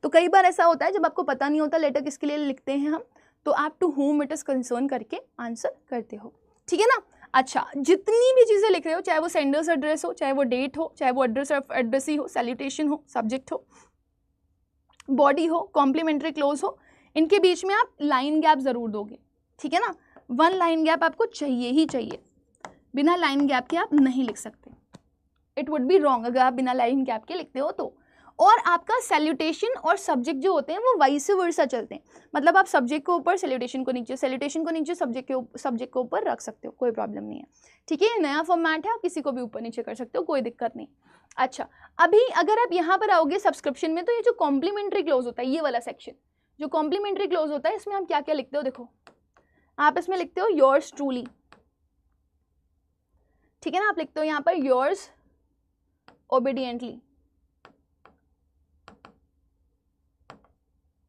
तो कई बार ऐसा होता है जब आपको पता नहीं होता लेटर किसके लिए लिखते हैं हम, तो आप to whom it is concern करके आंसर करते हो। ठीक है ना, अच्छा, जितनी भी चीज़ें लिख रहे हो, चाहे वो सेंडर्स एड्रेस हो, चाहे वो डेट हो, चाहे वो एड्रेस ऑफ एड्रेसी हो, सैल्यूटेशन हो, सब्जेक्ट हो, बॉडी हो, कॉम्प्लीमेंट्री क्लोज हो, इनके बीच में आप लाइन गैप ज़रूर दोगे। ठीक है ना, 1 लाइन गैप आपको चाहिए ही चाहिए, बिना लाइन गैप के आप नहीं लिख सकते, इट वुड बी रॉन्ग अगर आप बिना लाइन गैप के लिखते हो तो। और आपका सैल्यूटेशन और सब्जेक्ट जो होते हैं वो वाइस वर्सा चलते हैं, मतलब आप सब्जेक्ट को ऊपर, सैल्यूटेशन को नीचे, सैल्यूटेशन को नीचे, सब्जेक्ट को ऊपर रख सकते हो, कोई प्रॉब्लम नहीं है। ठीक है, नया फॉर्मेट है, आप किसी को भी ऊपर नीचे कर सकते हो, कोई दिक्कत नहीं। अच्छा, अभी अगर आप यहाँ पर आओगे सब्सक्रिप्शन में, तो ये जो कॉम्प्लीमेंट्री क्लोज होता है, ये वाला सेक्शन जो कॉम्प्लीमेंट्री क्लोज होता है, इसमें आप क्या क्या लिखते हो, देखो आप इसमें लिखते हो योर्स ट्रूली। ठीक है ना, आप लिखते हो यहाँ पर योर्स ओबीडियंटली,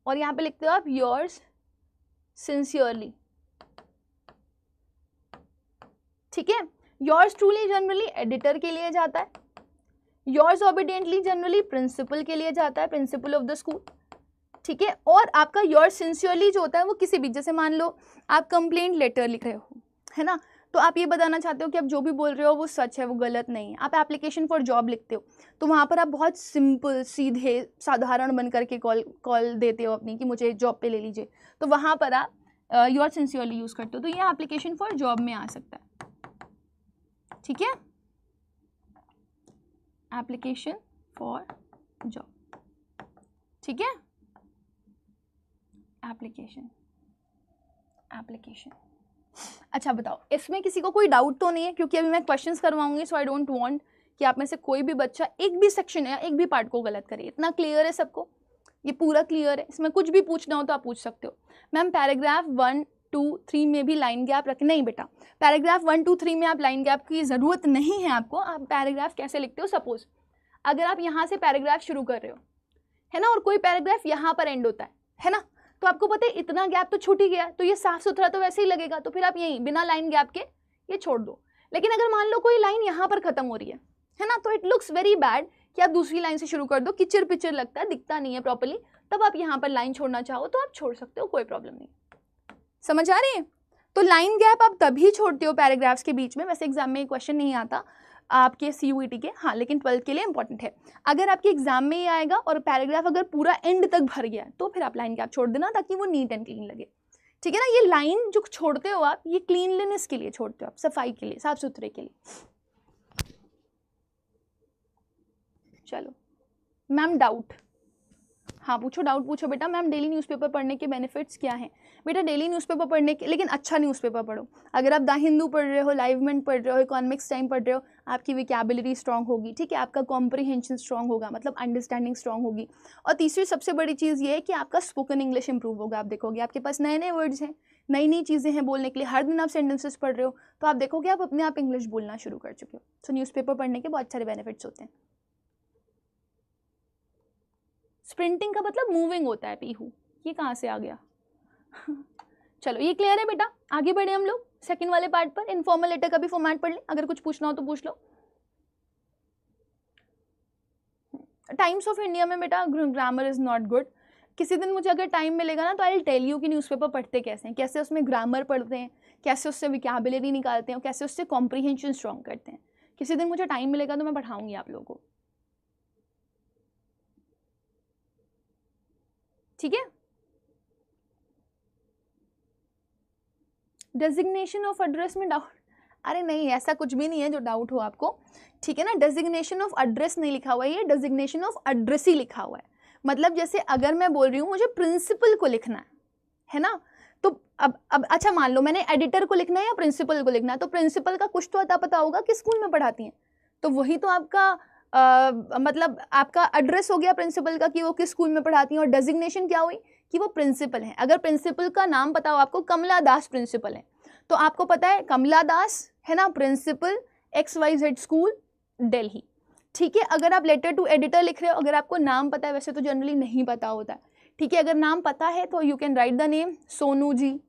और यहाँ पे लिखते हो आप योर्स सिंसियरली। ठीक है, योर्स ट्रूली जनरली एडिटर के लिए जाता है, योर्स ओबीडियंटली जनरली प्रिंसिपल के लिए जाता है, प्रिंसिपल ऑफ द स्कूल। ठीक है, और आपका योर्स सिंसियरली जो होता है वो किसी भी, जैसे मान लो आप कंप्लेंट लेटर लिख रहे हो, है ना, तो आप ये बताना चाहते हो कि आप जो भी बोल रहे हो वो सच है, वो गलत नहीं है। आप एप्लीकेशन फॉर जॉब लिखते हो, तो वहाँ पर आप बहुत सिंपल, सीधे, साधारण बन करके कॉल देते हो अपनी कि मुझे जॉब पे ले लीजिए, तो वहाँ पर आप योर सिंसियरली यूज़ करते हो, तो ये एप्लीकेशन फॉर जॉब में आ सकता है। ठीक है, एप्लीकेशन फॉर जॉब, ठीक है, एप्लीकेशन। अच्छा बताओ, इसमें किसी को कोई डाउट तो नहीं है, क्योंकि अभी मैं क्वेश्चंस करवाऊंगी, सो आई डोंट वांट कि आप में से कोई भी बच्चा एक भी सेक्शन या एक भी पार्ट को गलत करे। इतना क्लियर है सबको, ये पूरा क्लियर है, इसमें कुछ भी पूछना हो तो आप पूछ सकते हो। मैम पैराग्राफ 1, 2, 3 में भी लाइन गैप रखें, नहीं बेटा, पैराग्राफ 1, 2, 3 में आप लाइन गैप की ज़रूरत नहीं है आपको। आप पैराग्राफ कैसे लिखते हो, सपोज अगर आप यहाँ से पैराग्राफ शुरू कर रहे हो, है ना, और कोई पैराग्राफ यहाँ पर एंड होता है ना, तो आपको पता है इतना गैप तो छूट ही गया, तो ये साफ सुथरा तो वैसे ही लगेगा, तो फिर आप यहीं बिना लाइन गैप के ये छोड़ दो। लेकिन अगर मान लो कोई लाइन यहाँ पर खत्म हो रही है ना, तो इट लुक्स वेरी बैड कि आप दूसरी लाइन से शुरू कर दो, किचर पिचर लगता है, दिखता नहीं है प्रॉपर्ली, तब आप यहाँ पर लाइन छोड़ना चाहो तो आप छोड़ सकते हो, कोई प्रॉब्लम नहीं। समझ आ रही है? तो लाइन गैप आप तभी छोड़ते हो पैराग्राफ्स के बीच में, वैसे एग्जाम में क्वेश्चन नहीं आता, आपके CUET के, हाँ लेकिन 12th के लिए इंपॉर्टेंट है। अगर आपके एग्जाम में ही आएगा और पैराग्राफ अगर पूरा एंड तक भर गया तो फिर आप लाइन गैप छोड़ देना ताकि वो नीट एंड क्लीन लगे, ठीक है ना। ये लाइन जो छोड़ते हो आप, ये क्लीनलीनेस के लिए छोड़ते हो आप, सफाई के लिए, साफ सुथरे के लिए। चलो मैम डाउट, हाँ पूछो, डाउट पूछो बेटा। मैम डेली न्यूज़पेपर पढ़ने के बेनिफिट्स क्या हैं? बेटा डेली न्यूज़पेपर पढ़ने के, लेकिन अच्छा न्यूज़पेपर पढ़ो। अगर आप द हिंदू पढ़ रहे हो, लाइवमेंट पढ़ रहे हो, इकोनॉमिक्स टाइम पढ़ रहे हो, आपकी विकैबुलरी स्ट्रांग होगी, ठीक है, आपका कॉम्प्रिहेंशन स्ट्रांग होगा, मतलब अंडरस्टैंडिंग स्ट्रांग होगी। और तीसरी सबसे बड़ी चीज़ ये है कि आपका स्पोकन इंग्लिश इंप्रूव होगा। आप देखोगे आपके पास नए नए वर्ड्स हैं, नई नई चीज़ें हैं बोलने के लिए। हर दिन आप सेंटेंसेस पढ़ रहे हो तो आप देखोगे आप अपने आप इंग्लिश बोलना शुरू कर चुके हो। सो न्यूज़पेपर पढ़ने के बहुत सारे बेनिफिट्स होते हैं। स्प्रिंटिंग का मतलब मूविंग होता है, पीहू, ये कहाँ से आ गया? चलो ये क्लियर है बेटा, आगे बढ़े हम लोग सेकंड वाले पार्ट पर। इनफॉर्मल लेटर का भी फॉर्मेट पढ़ लें, अगर कुछ पूछना हो तो पूछ लो। टाइम्स ऑफ इंडिया में बेटा ग्रामर इज नॉट गुड। किसी दिन मुझे अगर टाइम मिलेगा ना तो आई विल टेल यू कि न्यूज़पेपर पढ़ते कैसे हैं, कैसे उसमें ग्रामर पढ़ते हैं, कैसे उससे विकैबुलरी निकालते हैं, कैसे उससे कॉम्प्रिहेंशन स्ट्रॉन्ग करते हैं। किसी दिन मुझे टाइम मिलेगा तो मैं पढ़ाऊंगी आप लोगों को, ठीक है। डेजिग्नेशन ऑफ एड्रेस में डाउट? अरे नहीं, ऐसा कुछ भी नहीं है जो डाउट हो आपको, ठीक है ना। डेजिग्नेशन ऑफ एड्रेस नहीं लिखा हुआ है, ये डेजिग्नेशन ऑफ एड्रेस ही लिखा हुआ है। मतलब जैसे अगर मैं बोल रही हूँ मुझे प्रिंसिपल को लिखना है ना, तो अब अच्छा मान लो मैंने एडिटर को लिखना है या प्रिंसिपल को लिखना है, तो प्रिंसिपल का कुछ तो अता पता होगा कि स्कूल में पढ़ाती हैं, तो वही तो आपका मतलब आपका एड्रेस हो गया प्रिंसिपल का कि वो किस स्कूल में पढ़ाती हैं। और डेजिग्नेशन क्या हुई कि वो प्रिंसिपल है। अगर प्रिंसिपल का नाम पता हो आपको, कमला दास प्रिंसिपल है, तो आपको पता है कमला दास है ना, प्रिंसिपल XYZ स्कूल दिल्ली, ठीक है। अगर आप लेटर टू एडिटर लिख रहे हो, अगर आपको नाम पता है, वैसे तो जनरली नहीं पता होता है, ठीक है, अगर नाम पता है तो you can write the name Sonu ji,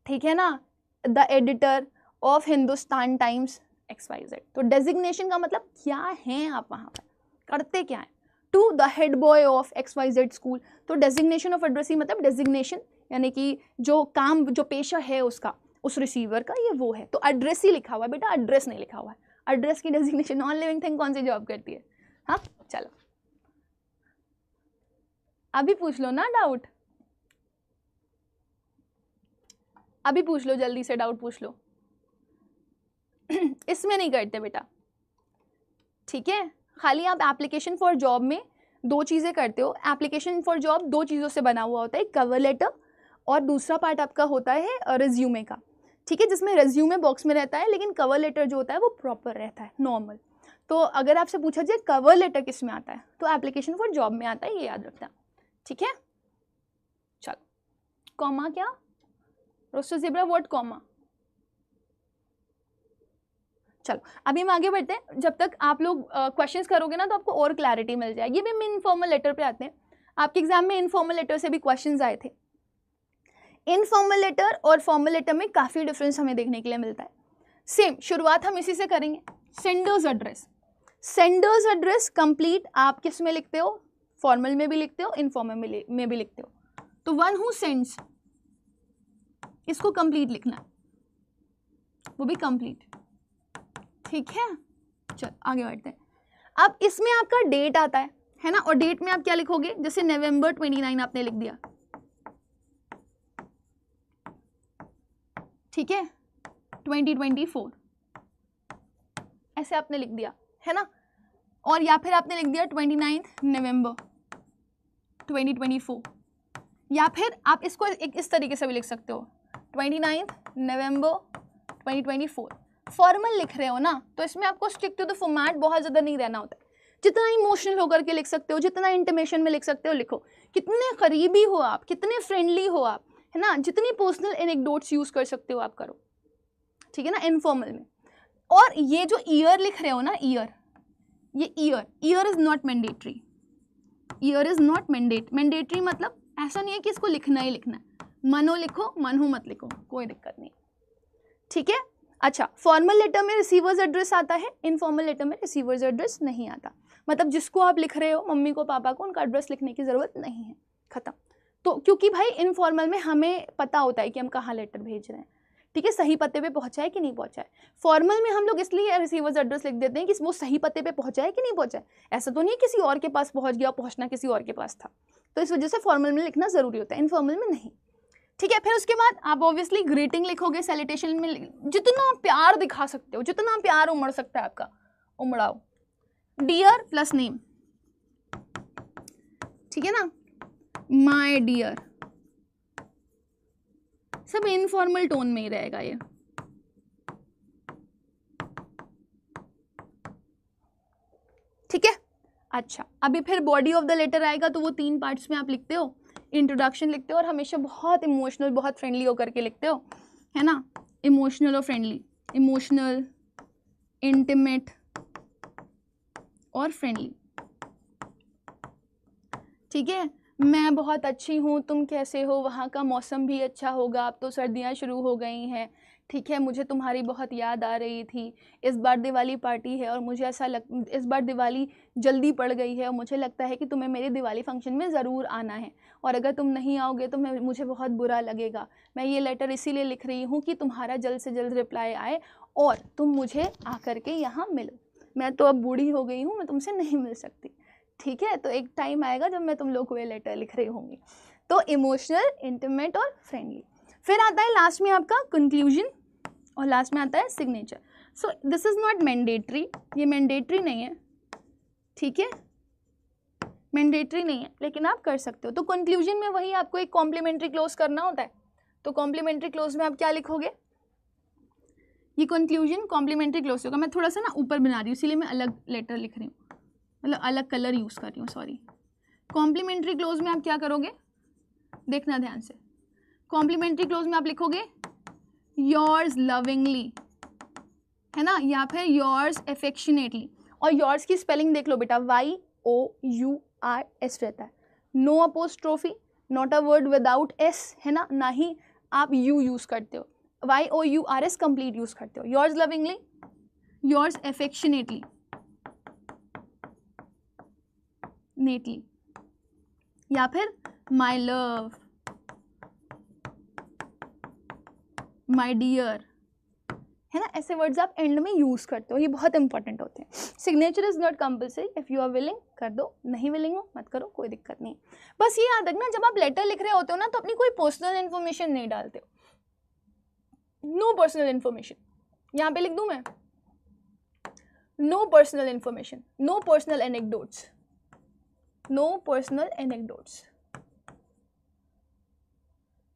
ठीक है ना, the editor of Hindustan Times XYZ। तो डेजिग्नेशन का मतलब क्या है, आप वहाँ पर करते क्या है, to the head boy of XYZ school. तो डेजिग्नेशन ऑफ एड्रेस ही मतलब डेजिग्नेशन, यानी कि जो काम, जो पेशा है उसका, उस रिसीवर का, ये वो है। तो एड्रेस ही लिखा हुआ है बेटा, एड्रेस नहीं लिखा हुआ है। एड्रेस की डेजिग्नेशन, नॉन लिविंग थिंग कौन सी जॉब करती है? हाँ चलो अभी पूछ लो ना डाउट, अभी पूछ लो, जल्दी से डाउट पूछ लो। इसमें नहीं करते बेटा, ठीक है। खाली आप एप्लीकेशन फॉर जॉब में दो चीज़ें करते हो। एप्लीकेशन फॉर जॉब दो चीज़ों से बना हुआ होता है, कवर लेटर और दूसरा पार्ट आपका होता है रिज्यूमे का, ठीक है, जिसमें रिज्यूमे बॉक्स में रहता है, लेकिन कवर लेटर जो होता है वो प्रॉपर रहता है, नॉर्मल। तो अगर आपसे पूछा जाए कवर लेटर किस में आता है, तो एप्लीकेशन फॉर जॉब में आता है, ये याद रखना, ठीक है। चलो कॉमा क्या, रोस्टर ज़ेब्रा व्हाट कॉमा। चलो अभी हम आगे बढ़ते हैं। जब तक आप लोग क्वेश्चंस करोगे ना तो आपको और क्लैरिटी मिल जाएगी। भी हम इनफॉर्मल लेटर पे आते हैं। आपके एग्जाम में इनफॉर्मल लेटर से भी क्वेश्चंस आए थे। इनफॉर्मल लेटर और फॉर्मल लेटर में काफ़ी डिफरेंस हमें देखने के लिए मिलता है। सेम शुरुआत हम इसी से करेंगे। Sender's address, sender's address complete आप किस में लिखते हो, फॉर्मल में भी लिखते हो, इनफॉर्मल में भी लिखते हो। तो वन हु सेंड्स, इसको कंप्लीट लिखना है, वो भी कंप्लीट, ठीक है। चल आगे बढ़ते हैं। अब इसमें आपका डेट आता है ना, और डेट में आप क्या लिखोगे, जैसे नवंबर 29 आपने लिख दिया, ठीक है, 2024 ऐसे आपने लिख दिया है ना। और या फिर आपने लिख दिया 29 नवंबर 2024, या फिर आप इसको इस तरीके से भी लिख सकते हो, 29 नवंबर 2024। फॉर्मल लिख रहे हो ना, तो इसमें आपको स्टिक टू द फॉर्मेट बहुत ज़्यादा नहीं रहना होता है। जितना इमोशनल होकर के लिख सकते हो, जितना इंटिमेशन में लिख सकते हो लिखो। कितने करीबी हो आप, कितने फ्रेंडली हो आप, है ना, जितनी पर्सनल एनेक्डोट्स यूज़ कर सकते हो आप करो, ठीक है ना, इनफॉर्मल में। और ये जो ईयर लिख रहे हो ना, ईयर, ये year is not mandatory, year is not mandatory मतलब ऐसा नहीं है कि इसको लिखना ही लिखना है। मनो लिखो, मनहू मत लिखो, कोई दिक्कत नहीं, ठीक है। अच्छा, फॉर्मल लेटर में रिसीवर्स एड्रेस आता है, इनफॉर्मल लेटर में रिसीवर्स एड्रेस नहीं आता। मतलब जिसको आप लिख रहे हो, मम्मी को पापा को, उनका एड्रेस लिखने की ज़रूरत नहीं है, ख़त्म। तो क्योंकि भाई इनफॉर्मल में हमें पता होता है कि हम कहाँ लेटर भेज रहे हैं, ठीक है, सही पते पे पहुंचा है कि नहीं पहुंचा है। फॉर्मल में हम लोग इसलिए रिसीवर्स एड्रेस लिख देते हैं कि वो सही पते पे पहुंचा है कि नहीं पहुंचा है, ऐसा तो नहीं है किसी और के पास पहुंच गया, पहुंचना किसी और के पास था, तो इस वजह से फॉर्मल में लिखना जरूरी होता है, इनफॉर्मल में नहीं। ठीक है, फिर उसके बाद आप ऑब्वियसली ग्रीटिंग लिखोगे, सैल्यूटेशन में जितना प्यार दिखा सकते हो, जितना प्यार उमड़ सकता है आपका उमड़ाओ। डियर प्लस नेम, ठीक है ना, माय डियर, सब इनफॉर्मल टोन में ही रहेगा ये। ठीक है, अच्छा अभी फिर बॉडी ऑफ द लेटर आएगा, तो वो 3 पार्ट्स में आप लिखते हो, इंट्रोडक्शन लिखते हो और हमेशा बहुत इमोशनल, बहुत फ्रेंडली होकर के लिखते हो, है ना, इमोशनल और फ्रेंडली, इमोशनल, इंटीमेट और फ्रेंडली। ठीक है, मैं बहुत अच्छी हूँ, तुम कैसे हो, वहाँ का मौसम भी अच्छा होगा, अब तो सर्दियाँ शुरू हो गई हैं, ठीक है, मुझे तुम्हारी बहुत याद आ रही थी, इस बार दिवाली पार्टी है और मुझे ऐसा इस बार दिवाली जल्दी पड़ गई है और मुझे लगता है कि तुम्हें मेरे दिवाली फंक्शन में ज़रूर आना है, और अगर तुम नहीं आओगे तो मुझे बहुत बुरा लगेगा। मैं ये लेटर इसीलिए लिख रही हूँ कि तुम्हारा जल्द से जल्द रिप्लाई आए और तुम मुझे आकर के यहाँ मिलो। मैं तो अब बूढ़ी हो गई हूँ, मैं तुमसे नहीं मिल सकती, ठीक है, तो एक टाइम आएगा जब मैं तुम लोग को ये लेटर लिख रही होंगी। तो इमोशनल, इंटीमेट और फ्रेंडली। फिर आता है लास्ट में आपका कंक्लूजन और लास्ट में आता है signature. So this is not mandatory, ये मैंडेटरी नहीं है, ठीक है, मैंडेटरी नहीं है, लेकिन आप कर सकते हो। तो कंक्लूजन में वही आपको एक कॉम्प्लीमेंट्री क्लोज करना होता है, तो कॉम्प्लीमेंट्री क्लोज में आप क्या लिखोगे, ये कंक्लूजन कॉम्प्लीमेंट्री क्लोज होगा। मैं थोड़ा सा ना ऊपर बना रही हूँ, इसीलिए मैं अलग लेटर लिख रही हूँ, मतलब अलग कलर यूज़ कर रही हूँ, सॉरी। कॉम्प्लीमेंट्री क्लोज में आप क्या करोगे, देखना ध्यान से, कॉम्प्लीमेंट्री क्लोज में आप लिखोगे योर्स लविंगली, है ना, या फिर योर्स एफेक्शनेटली। और योर्स की स्पेलिंग देख लो बेटा, YOURS रहता है, no apostrophe, not a word without S, है ना, ना ही आप यू यूज़ करते हो, YOURS कंप्लीट यूज़ करते हो। योर्स लविंगली, योर्स एफेक्शनेटली, नेटली, या फिर माई लव, माई डियर, है ना, ऐसे वर्ड्स आप एंड में यूज़ करते हो, ये बहुत इंपॉर्टेंट होते हैं। Signature is not compulsory, if you are willing कर दो, नहीं विलिंग हो मत करो, कोई दिक्कत नहीं। बस ये याद रखना, जब आप लेटर लिख रहे होते हो ना, तो अपनी कोई पर्सनल इन्फॉर्मेशन नहीं डालते हो, नो पर्सनल इन्फॉर्मेशन, यहाँ पे लिख दूँ मैं, no personal information, no personal anecdotes, no personal anecdotes,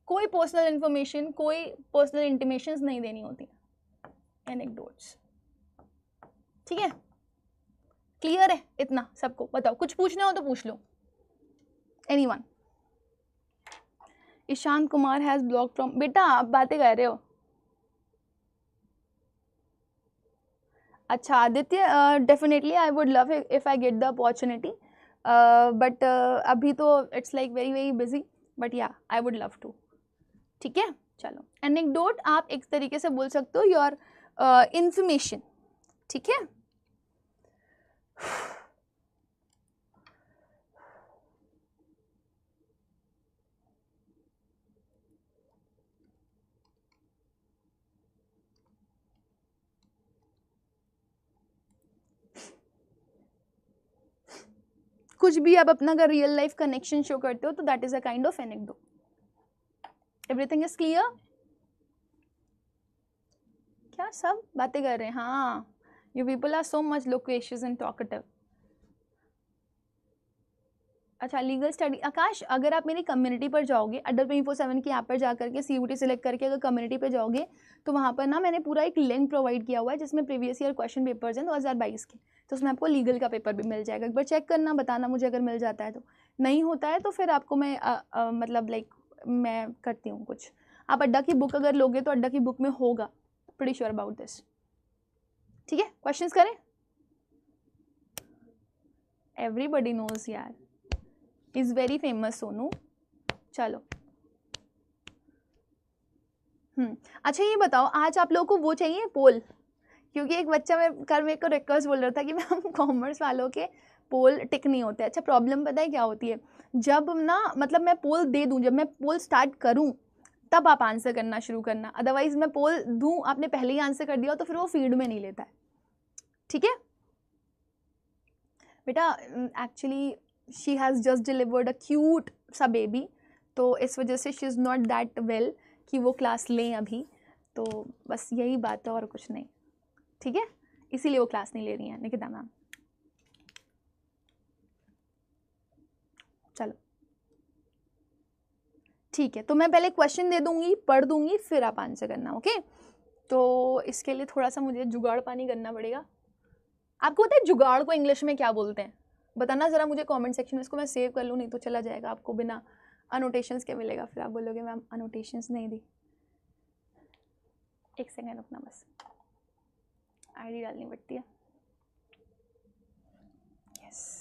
कोई पर्सनल इन्फॉर्मेशन, कोई पर्सनल इंटीमेशंस नहीं देनी होती, एनेक्डोट्स। ठीक है, क्लियर है इतना सबको? बताओ, कुछ पूछना हो तो पूछ लो, anyone. Ishant Kumar has block from, बेटा आप बातें कर रहे हो। अच्छा Aditya, definitely I would love if I get the opportunity, but अभी तो it's like very very busy, but yeah I would love to. ठीक है, चलो। एनेक्डोट आप एक तरीके से बोल सकते हो योर इंफॉर्मेशन, ठीक है। कुछ भी आप अपना अगर रियल लाइफ कनेक्शन शो करते हो तो that is a kind of anecdote. Everything is clear? क्या सब बातें कर रहे हैं? हाँ, you people are so much loquacious and talkative. अच्छा, लीगल स्टडी, आकाश अगर आप मेरी कम्युनिटी पर जाओगे, अड्डा 24/7 की ऐप पर जा करके CUT सेलेक्ट करके अगर कम्युनिटी पर जाओगे तो वहाँ पर ना मैंने पूरा एक लिंक प्रोवाइड किया हुआ है जिसमें प्रीवियस ईयर क्वेश्चन पेपर्स हैं 2022 के, तो उसमें आपको लीगल का पेपर भी मिल जाएगा। एक बार चेक करना, बताना मुझे अगर मिल जाता है तो, नहीं होता है तो फिर आपको मैं मतलब लाइक मैं करती हूँ कुछ। आप अड्डा की बुक अगर लोगे तो अड्डा की बुक में होगा, प्रीटी श्योर अबाउट दिस। ठीक है, क्वेश्चंस करें? एवरीबडी नोज यार, इज वेरी फेमस सोनू। चलो, अच्छा ये बताओ, आज आप लोगों को वो चाहिए पोल, क्योंकि एक बच्चा मेरे को रिक्वेस्ट बोल रहा था कि मैम कॉमर्स वालों के पोल टिक नहीं होते। अच्छा, प्रॉब्लम पता है क्या होती है, जब ना मतलब मैं पोल दे दूं, जब मैं पोल स्टार्ट करूं तब आप आंसर करना शुरू करना, अदरवाइज मैं पोल दूं आपने पहले ही आंसर कर दिया तो फिर वो फीड में नहीं लेता है, ठीक है बेटा। Actually she has just delivered a cute सा बेबी, तो इस वजह से she is not that well कि वो क्लास लें अभी, तो बस यही बात है और कुछ नहीं, ठीक है, इसीलिए वो क्लास नहीं ले रही हैं निकिता मैम। चलो ठीक है, तो मैं पहले क्वेश्चन दे दूंगी, पढ़ दूंगी, फिर आप आंसर करना, ओके। तो इसके लिए थोड़ा सा मुझे जुगाड़ पानी करना पड़ेगा। आपको पता है जुगाड़ को इंग्लिश में क्या बोलते हैं, बताना ज़रा मुझे कमेंट सेक्शन में, इसको मैं सेव कर लूँ नहीं तो चला जाएगा, आपको बिना अनोटेशंस के मिलेगा, फिर आप बोलोगे मैम अनोटेशंस नहीं दी। एक सेकेंड रुकना, बस आईडी डालनी पड़ती है। Yes,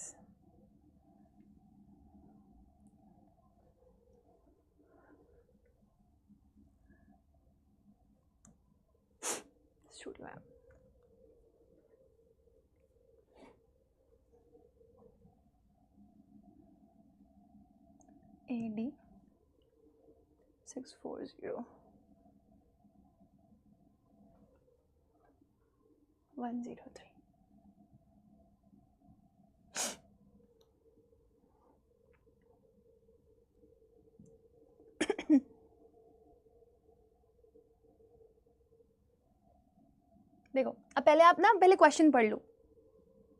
studio ma'am, AD 640 103। देखो अब पहले आप ना पहले क्वेश्चन पढ़ लो,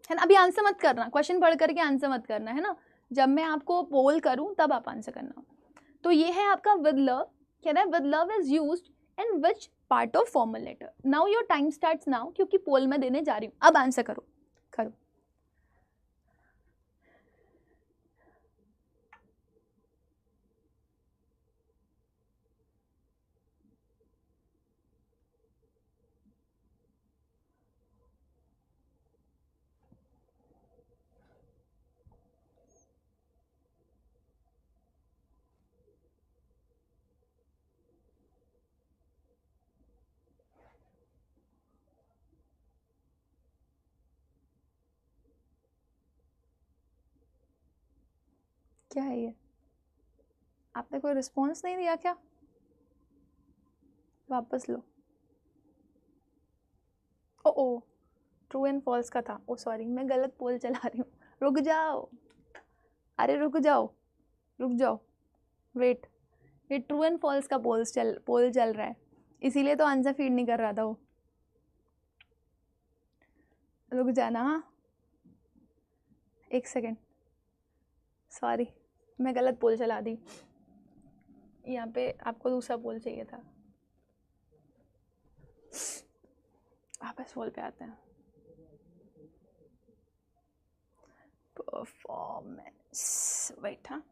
है ना, अभी आंसर मत करना, क्वेश्चन पढ़ करके आंसर मत करना, है ना, जब मैं आपको पोल करूं तब आप आंसर करना। तो ये है आपका विद लव, कह रहा है with love is used in which part of formal letter. Now your time starts now, क्योंकि पोल में देने जा रही हूँ, अब आंसर करो, करो। क्या है ये, आपने कोई रिस्पॉन्स नहीं दिया क्या, वापस लो। ओ ट्रू एंड फॉल्स का था, ओ सॉरी मैं गलत पोल चला रही हूँ, रुक जाओ, अरे रुक जाओ, रुक जाओ, वेट, ये ट्रू एंड फॉल्स का पोल चल रहा है, इसीलिए तो आंसर फीड नहीं कर रहा था वो, रुक जाना। हाँ एक सेकेंड, सॉरी मैं गलत पोल चला दी, यहाँ पे आपको दूसरा पोल चाहिए था। वापस पोल पे आते हैं, परफॉर्मेंस, वेट, हाँ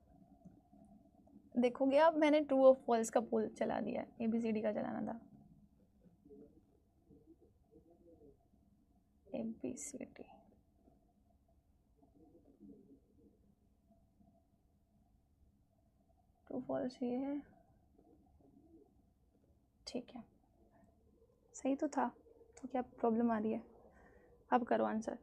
देखोगे आप, मैंने ट्रू और फॉल्स का पोल चला दिया, ABCD का चलाना था, ABCD, ट्रू फॉल्स ये है, ठीक है सही तो था, तो क्या प्रॉब्लम आ रही है, अब करो आंसर।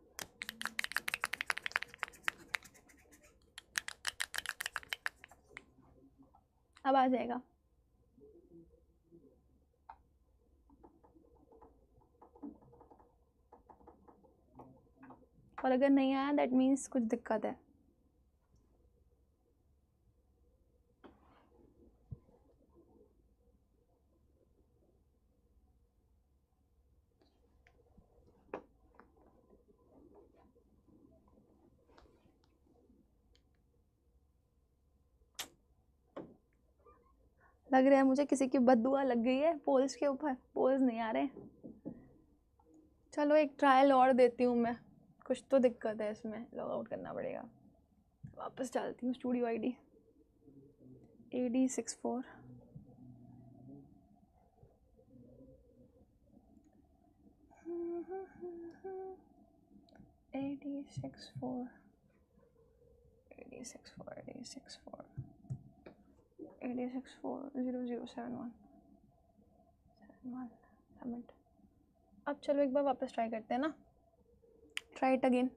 अब आ जाएगा, और अगर नहीं आया दैट मीन्स कुछ दिक्कत है। लग रहा है मुझे किसी की बददुआ लग गई है पोल्स के ऊपर, पोल्स नहीं आ रहे। चलो एक ट्रायल और देती हूँ मैं, कुछ तो दिक्कत है इसमें, लॉग आउट करना पड़ेगा, वापस डालती हूँ studio ID AD 64 AD 0071 submit. अब चलो एक बार वापस ट्राई करते हैं ना, try it again,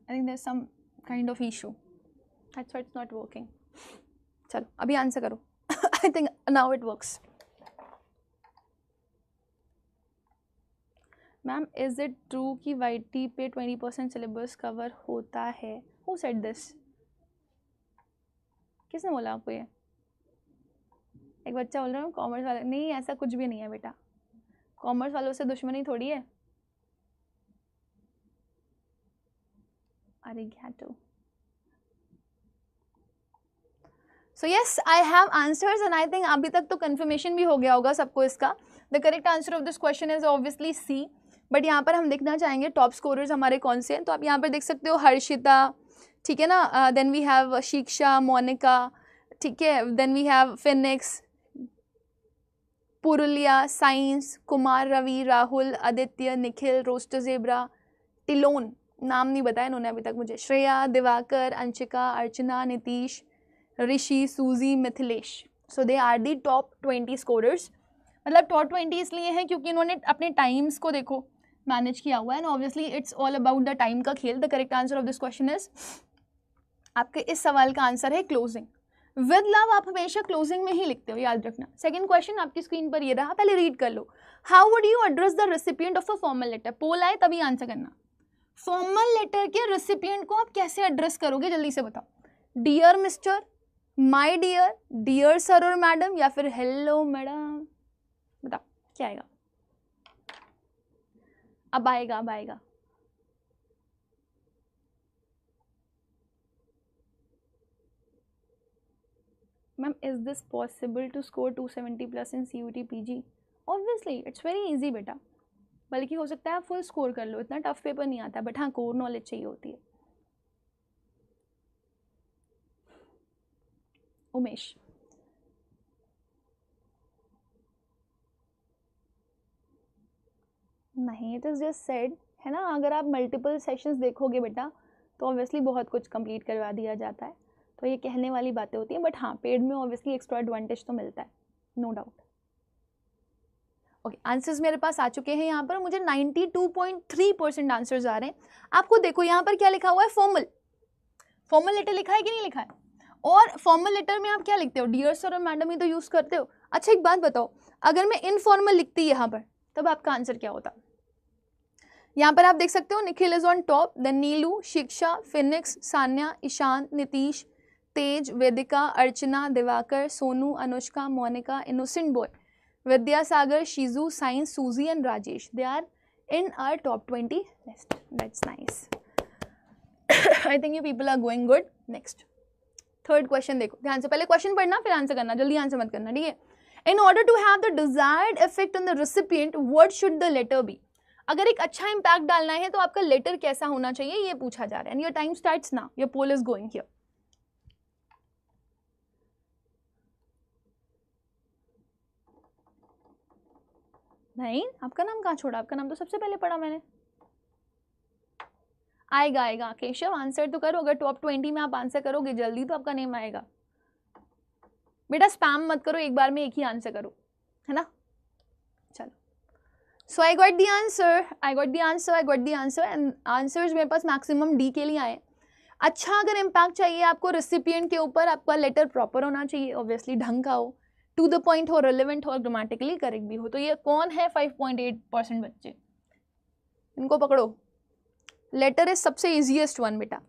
I think there some kind of issue, that's why it's not working. चलो अभी आंसर करो, I think now it works. Ma'am is it true कि YT पे 20% सिलेबस कवर होता है? Who said this? किसने बोला आपको ये? एक बच्चा बोल रहा है कॉमर्स वाले, नहीं ऐसा कुछ भी नहीं है बेटा, कॉमर्स वालों से दुश्मनी थोड़ी है। Arigato. So yes, I have answers and I think अभी तक तो confirmation भी हो गया होगा सबको इसका। The correct answer of this question is obviously C. But यहाँ पर हम देखना चाहेंगे टॉप स्कोरर्स हमारे कौन से हैं। तो आप यहाँ पर देख सकते हो हर्षिता, ठीक है ना, देन वी हैव शिक्षा, मोनिका, ठीक है, then we have Phoenix, Purulia, science, Kumar Ravi, Rahul, Aditya, Nikhil, rooster zebra, टिलोन, नाम नहीं बताया इन्होंने अभी तक मुझे, श्रेया, दिवाकर, अंशिका, अर्चना, Nitish, Rishi, Suji, Mithilesh. So they are the top 20 scorers. मतलब टॉप 20 इसलिए हैं क्योंकि इन्होंने अपने टाइम्स को देखो मैनेज किया हुआ है, and obviously it's all about the time का खेल। The correct answer of this question is, आपके इस सवाल का आंसर है क्लोजिंग। विद लव आप हमेशा क्लोजिंग में ही लिखते हो, याद रखना। सेकंड क्वेश्चन आपकी स्क्रीन पर ये रहा, पहले रीड कर लो। How would you address the recipient of a formal letter? Poll आए तभी आंसर करना। फॉर्मल लेटर के रेसिपिएंट को आप कैसे एड्रेस करोगे, जल्दी से बताओ। Dear mister, my dear, dear sir और मैडम, या फिर हेलो मैडम? बताओ क्या आएगा? अब आएगा, अब आएगा। Ma'am is this possible to score 270 plus in CUT PG? Obviously it's very easy बेटा, बल्कि हो सकता है आप फुल स्कोर कर लो, इतना टफ पेपर नहीं आता, बट हाँ कोर नॉलेज चाहिए होती है। उमेश, नहीं इट इज जस्ट सेड है ना, अगर आप मल्टीपल सेशंस देखोगे बेटा तो ऑब्वियसली बहुत कुछ कंप्लीट करवा दिया जाता है, तो ये कहने वाली बातें होती हैं, बट हाँ पेड में ऑब्वियसली एक्स्ट्रा एडवांटेज तो मिलता है, नो डाउट। ओके, आंसर्स मेरे पास आ चुके हैं यहाँ पर, मुझे 92.3% आंसर्स आ रहे हैं। आपको देखो यहाँ पर क्या लिखा हुआ है, फॉर्मल। फॉर्मल लेटर लिखा है कि नहीं लिखा है? और फॉर्मल लेटर में आप क्या लिखते हो? डियर सर और मैडम ही तो यूज करते हो। अच्छा एक बात बताओ, अगर मैं इनफॉर्मल लिखती यहाँ पर तब आपका आंसर क्या होता? यहाँ पर आप देख सकते हो Nikhil is on top, then Neelu, Shiksha, Phoenix, Sanya, Ishant, Nitish, Tej, Vedika, Archana, Diwakar, Sonu, Anushka, Monika, innocent boy, Vidyasagar, Shiju, science, Suji and Rajesh. They are in our top 20 list. That's nice. I think you people are going good. Next, third question देखो ध्यान से, पहले क्वेश्चन पढ़ना फिर आंसर करना, जल्दी आंसर मत करना, ठीक है? In order to have the desired effect on the recipient, what should the letter be? अगर एक अच्छा इम्पैक्ट डालना है तो आपका लेटर कैसा होना चाहिए, ये पूछा जा रहा है। And your time starts now. Your poll is going here. नहीं, आपका नाम कहाँ छोड़ा? आपका नाम तो सबसे पहले पढ़ा मैंने। आएगा आएगा केशव, आंसर तो करो। अगर टॉप 20 में आप आंसर करोगे जल्दी तो आपका नेम आएगा। बेटा स्पैम मत करो, एक बार में एक ही आंसर करो, है ना? चलो, so I got the answer, I got the answer, I got the answer, and answers मेरे पास मैक्सिमम डी के लिए आए। अच्छा, अगर इम्पैक्ट चाहिए आपको रेसिपिएंट के ऊपर, आपका लेटर प्रॉपर होना चाहिए, ऑब्वियसली ढंग का हो, टू द पॉइंट हो, रिलेवेंट हो, ग्रामेटिकली करेक्ट भी हो। तो ये कौन है 5.8% बच्चे, इनको पकड़ो। लेटर इज सबसे इजीएस्ट वन बेटा।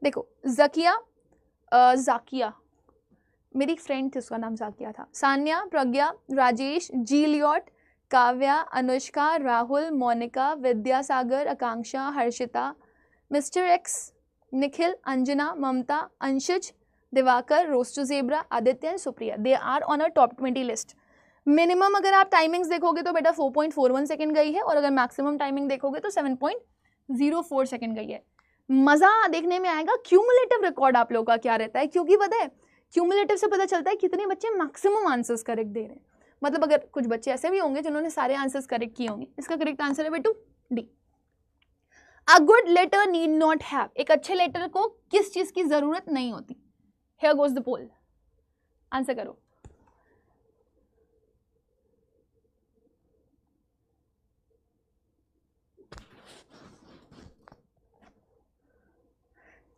देखो जकिया, जाकिया, मेरी एक फ्रेंड थी उसका नाम जाकिया था, सान्या, प्रज्ञा, राजेश, जीलियट, Kavya, Anushka, Rahul, Monika, Vidyasagar, Akanksha, Harshita, mister X, Nikhil, Anjana, Mamta, Anshij, Diwakar, rooster zebra, Aditya and Supriya. They are on a top 20 list. Minimum अगर आप टाइमिंग्स देखोगे तो बेटा 4.41 सेकेंड गई है, और अगर मैक्सिमम टाइमिंग देखोगे तो 7.04 सेकेंड गई है। मजा देखने में आएगा। क्यूमुलेटिव रिकॉर्ड आप लोगों का क्या रहता है, क्योंकि पता है क्यूमुलेटिव से पता चलता है कितने बच्चे मैक्सिमम आंसर्स करेक्ट दे रहे हैं। मतलब अगर कुछ बच्चे ऐसे भी होंगे जिन्होंने सारे आंसर्स करेक्ट किए होंगे। इसका करेक्ट आंसर है बेटू D. A good letter need not have, एक अच्छे लेटर को किस चीज की जरूरत नहीं होती? Here goes the poll, answer करो।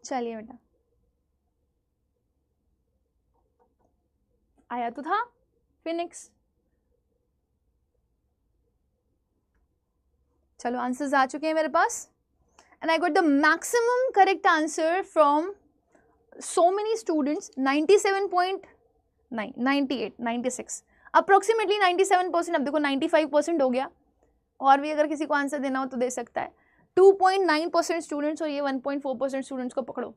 चलिए बेटा, आया तो था फिनिक्स। चलो आंसर्स आ चुके हैं मेरे पास and I got the maximum correct answer from so many students 97.9, 98, 96 approximately 97%। अब देखो 95% हो गया, और भी अगर किसी को आंसर देना हो तो दे सकता है। 2.9% स्टूडेंट्स और ये 1.4% स्टूडेंट्स को पकड़ो।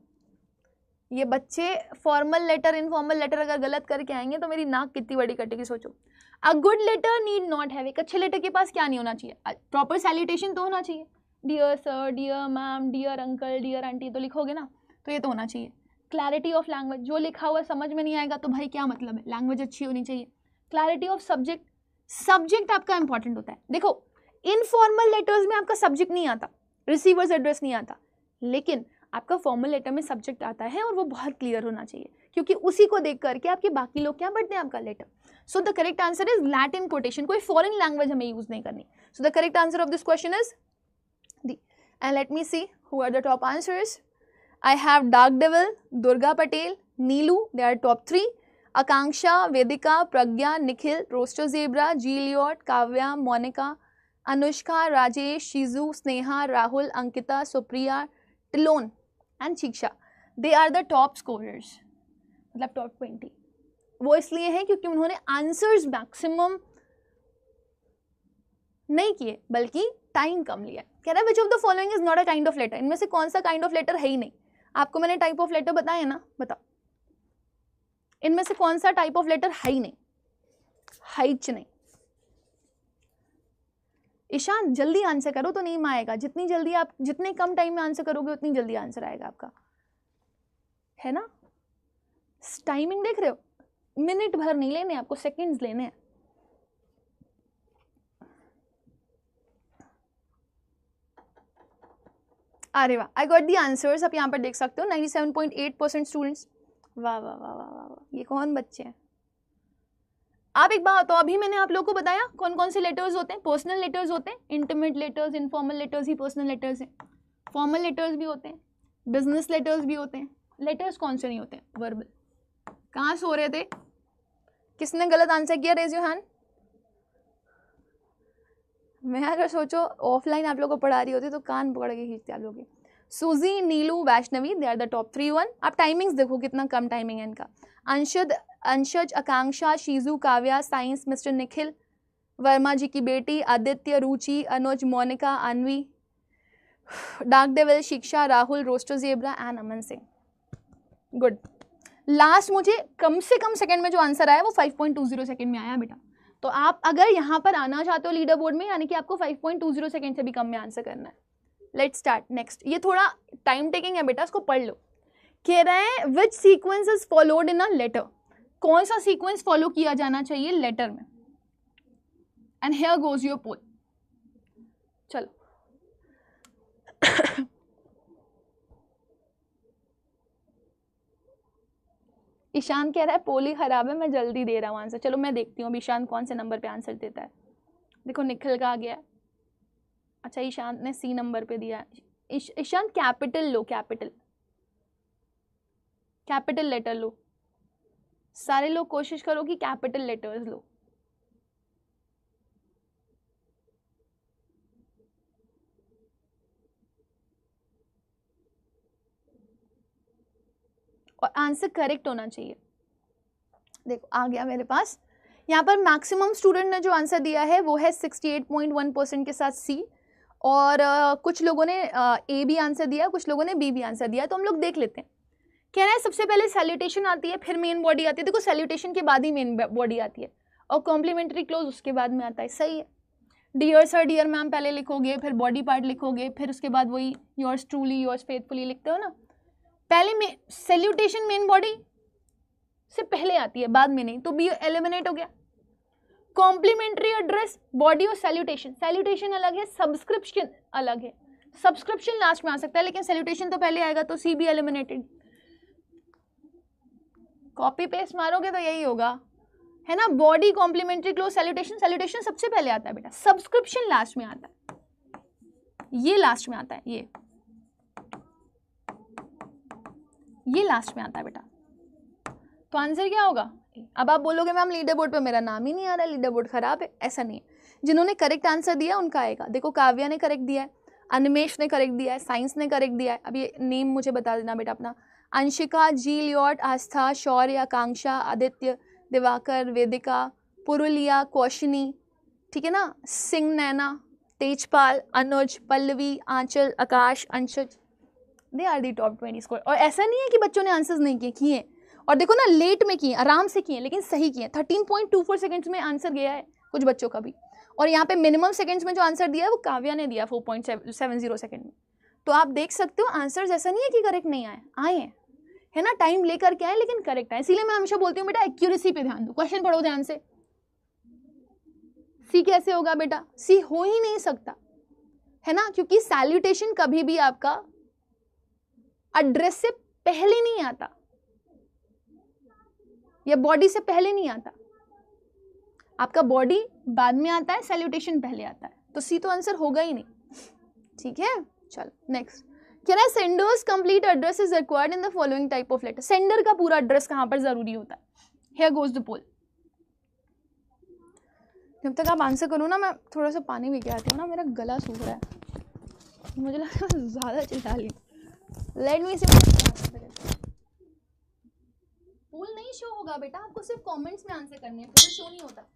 ये बच्चे फॉर्मल लेटर इनफॉर्मल लेटर अगर गलत करके आएंगे तो मेरी नाक कितनी बड़ी कटेगी सोचो। A good letter need not have, एक अच्छे लेटर के पास क्या नहीं होना चाहिए, प्रॉपर सैल्यूटेशन तो होना चाहिए। Dear sir, dear ma'am, dear uncle, dear aunty तो लिखोगे ना, तो ये तो होना चाहिए। क्लैरिटी ऑफ लैंग्वेज, जो लिखा हुआ समझ में नहीं आएगा तो भाई क्या मतलब है, लैंग्वेज अच्छी होनी चाहिए। क्लैरिटी ऑफ सब्जेक्ट, सब्जेक्ट आपका इंपॉर्टेंट होता है। देखो इनफॉर्मल लेटर्स में आपका सब्जेक्ट नहीं आता, रिसीवर्स एड्रेस नहीं आता, लेकिन आपका फॉर्मल लेटर में सब्जेक्ट आता है और वो बहुत क्लियर होना चाहिए, क्योंकि उसी को देख करके आपके बाकी लोग क्या पढ़ते हैं आपका letter. So the correct answer is Latin quotation, कोई फॉरेन लैंग्वेज हमें यूज नहीं करनी। So the correct answer of this question is D. And let me see who are the top answers. I have dark devil, Durga Patel, Neelu, they are top 3, Akanksha, Vedika, Pragya, Nikhil, rooster zebra, Juliet, Kavya, Monika, Anushka, Rajesh, Shiju, Sneha, Rahul, Ankita, Supriya, टिलोन and Shiksha. They are the top scorers, मतलब टॉप 20। वो इसलिए है क्योंकि उन्होंने आंसर्स मैक्सिमम नहीं किए बल्कि टाइम कम लिया। कह रहा है which of the following is not a kind of letter, इनमें से कौन सा काइंड ऑफ लेटर है ही नहीं। आपको मैंने टाइप ऑफ लेटर बताया ना, बताओ इनमें से कौन सा टाइप ऑफ लेटर है ही नहीं, हाइच नहीं। ईशान जल्दी आंसर करो तो नहीं आएगा, जितनी जल्दी आप जितने कम टाइम में आंसर करोगे उतनी जल्दी आंसर आएगा आपका, है ना। टाइमिंग देख रहे हो, मिनट भर नहीं लेने आपको, सेकंड्स लेने हैं। अरे वाह, आई गॉट दी आंसर्स। आप यहाँ पर देख सकते हो 97.8% स्टूडेंट्स। वाह वाह वाह वाह वाह, ये कौन बच्चे हैं। आप एक बात तो अभी मैंने आप लोगों को बताया कौन कौन से लेटर्स होते हैं। पर्सनल लेटर्स होते हैं, इंटीमेट लेटर्स, इनफॉर्मल लेटर्स ही पर्सनल लेटर्स हैं। फॉर्मल लेटर्स भी होते हैं, बिजनेस लेटर्स भी होते हैं। लेटर्स कौन से नहीं होते हैं, वर्बल। कहाँ सो रहे थे, किसने गलत आंसर किया, रेज योर हैंड। मैं अगर सोचो ऑफलाइन आप लोगों को पढ़ा रही होती तो कान पकड़ के खींचते आप लोग। Suji, Neelu, Vaishnavi, they are the top 3-1। आप टाइमिंग्स देखो कितना कम टाइमिंग है इनका। अंशज, आकांक्षा, शीजू, काव्या, साइंस, मिस्टर निखिल, वर्मा जी की बेटी, Aditya, Ruchi, Anuj, Monika, Anvi, dark devil, Shiksha, Rahul, rooster zebra and Aman Singh. Good. Last मुझे कम से कम सेकंड में जो आंसर आया वो 5.20 सेकंड में आया बेटा। तो आप अगर यहाँ पर आना चाहते हो लीडर बोर्ड में, यानी कि आपको 5.20 सेकंड से भी कम में आंसर करना है। Let's start next. ये थोड़ा टाइम टेकिंग है बेटा, इसको पढ़ लो। कह रहे हैं which sequence is followed in a letter, कौन सा सीक्वेंस फॉलो किया जाना चाहिए लेटर में। And here goes your poll. चलो ईशान कह रहा है पोल ही खराब है, मैं जल्दी दे रहा हूँ आंसर। चलो मैं देखती हूँ अब ईशान कौन से नंबर पे आंसर देता है। देखो निखिल का आ गया। अच्छा ईशान ने सी नंबर पे दिया। ईशान कैपिटल लो, कैपिटल लेटर लो। सारे लोग कोशिश करो कि कैपिटल लेटर्स लो। और आंसर करेक्ट होना चाहिए। देखो आ गया मेरे पास। यहाँ पर मैक्सिमम स्टूडेंट ने जो आंसर दिया है वो है 68.1% के साथ सी। और कुछ लोगों ने ए भी आंसर दिया, कुछ लोगों ने बी भी आंसर दिया। तो हम लोग देख लेते हैं। कह रहा है सबसे पहले सैल्यूटेशन आती है, फिर मेन बॉडी आती है। देखो सैल्यूटेशन के बाद ही मेन बॉडी आती है और कॉम्प्लीमेंट्री क्लोज उसके बाद में आता है। सही है। डियर सर, डियर मैम पहले लिखोगे, फिर बॉडी पार्ट लिखोगे, फिर उसके बाद वही योर्स ट्रूली, योर्स फेथफुली लिखते हो ना। पहले सैल्यूटेशन मेन बॉडी से पहले आती है, बाद में नहीं, तो बी एलिमिनेट हो गया। कॉम्प्लीमेंट्री एड्रेस, बॉडी और सैल्यूटेशन। सैल्यूटेशन अलग है, सब्सक्रिप्शन अलग है। सब्सक्रिप्शन लास्ट में आ सकता है लेकिन सैल्यूटेशन तो पहले आएगा, तो C B eliminated. Copy paste मारोगे तो यही होगा, है ना। Body, complimentary close, salutation. Salutation सबसे पहले आता है बेटा, सब्सक्रिप्शन लास्ट में आता है, ये लास्ट में आता है, ये लास्ट में आता है बेटा। तो आंसर क्या होगा, अब आप बोलोगे मैम लीडर बोर्ड पे मेरा नाम ही नहीं आ रहा है, लीडर बोर्ड खराब है, ऐसा नहीं है। जिन्होंने करेक्ट आंसर दिया उनका आएगा। देखो काव्या ने करेक्ट दिया है, अनिमेश ने करेक्ट दिया है, साइंस ने करेक्ट दिया है। अब ये नेम मुझे बता देना बेटा अपना। अंशिका, जी लियोट, आस्था, शौर्य, आकांक्षा, आदित्य, दिवाकर, वेदिका, पुरुलिया, कौशिनी, ठीक है ना, Singh, Naina, Tejpal, Anuj, Pallavi, Aanchal, Akash, Anshaj, they are the top 20 score. और ऐसा नहीं है कि बच्चों ने आंसर्स नहीं किए, और देखो ना लेट में किए, आराम से किए, लेकिन सही किए। 13.24 सेकंड्स में आंसर गया है कुछ बच्चों का भी। और यहाँ पे मिनिमम सेकंड्स में जो आंसर दिया है वो काव्या ने दिया 4.70 सेकंड में। तो आप देख सकते हो आंसर्स ऐसा नहीं है कि करेक्ट नहीं आए हैं, है ना, टाइम लेकर के आए लेकिन करेक्ट आए। इसीलिए मैं हमेशा बोलती हूँ बेटा एक्यूरेसी पे ध्यान दो, क्वेश्चन पढ़ो ध्यान से। सी कैसे होगा बेटा, सी हो ही नहीं सकता, है ना, क्योंकि सैल्यूटेशन कभी भी आपका एड्रेस से पहले नहीं आता या बॉडी से पहले नहीं आता, आपका बॉडी बाद में आता है, सैल्यूटेशन पहले आता है। तो सी तो आंसर होगा ही नहीं, ठीक है। चलो नेक्स्ट, कह रहा है sender's complete address is required in the following type of letter. Sender का पूरा एड्रेस कहां पर जरूरी होता है, हियर गोज द पोल। जब तक आप आंसर करो ना, मैं थोड़ा सा पानी भी आती हूँ ना, मेरा गला सूख रहा है, मुझे लगा मैं ज़्यादा चिल्ला ली। लेट मी सी, पोल नहीं शो होगा बेटा, आपको सिर्फ कमेंट्स में आंसर करने हैं, पोल शो नहीं होता।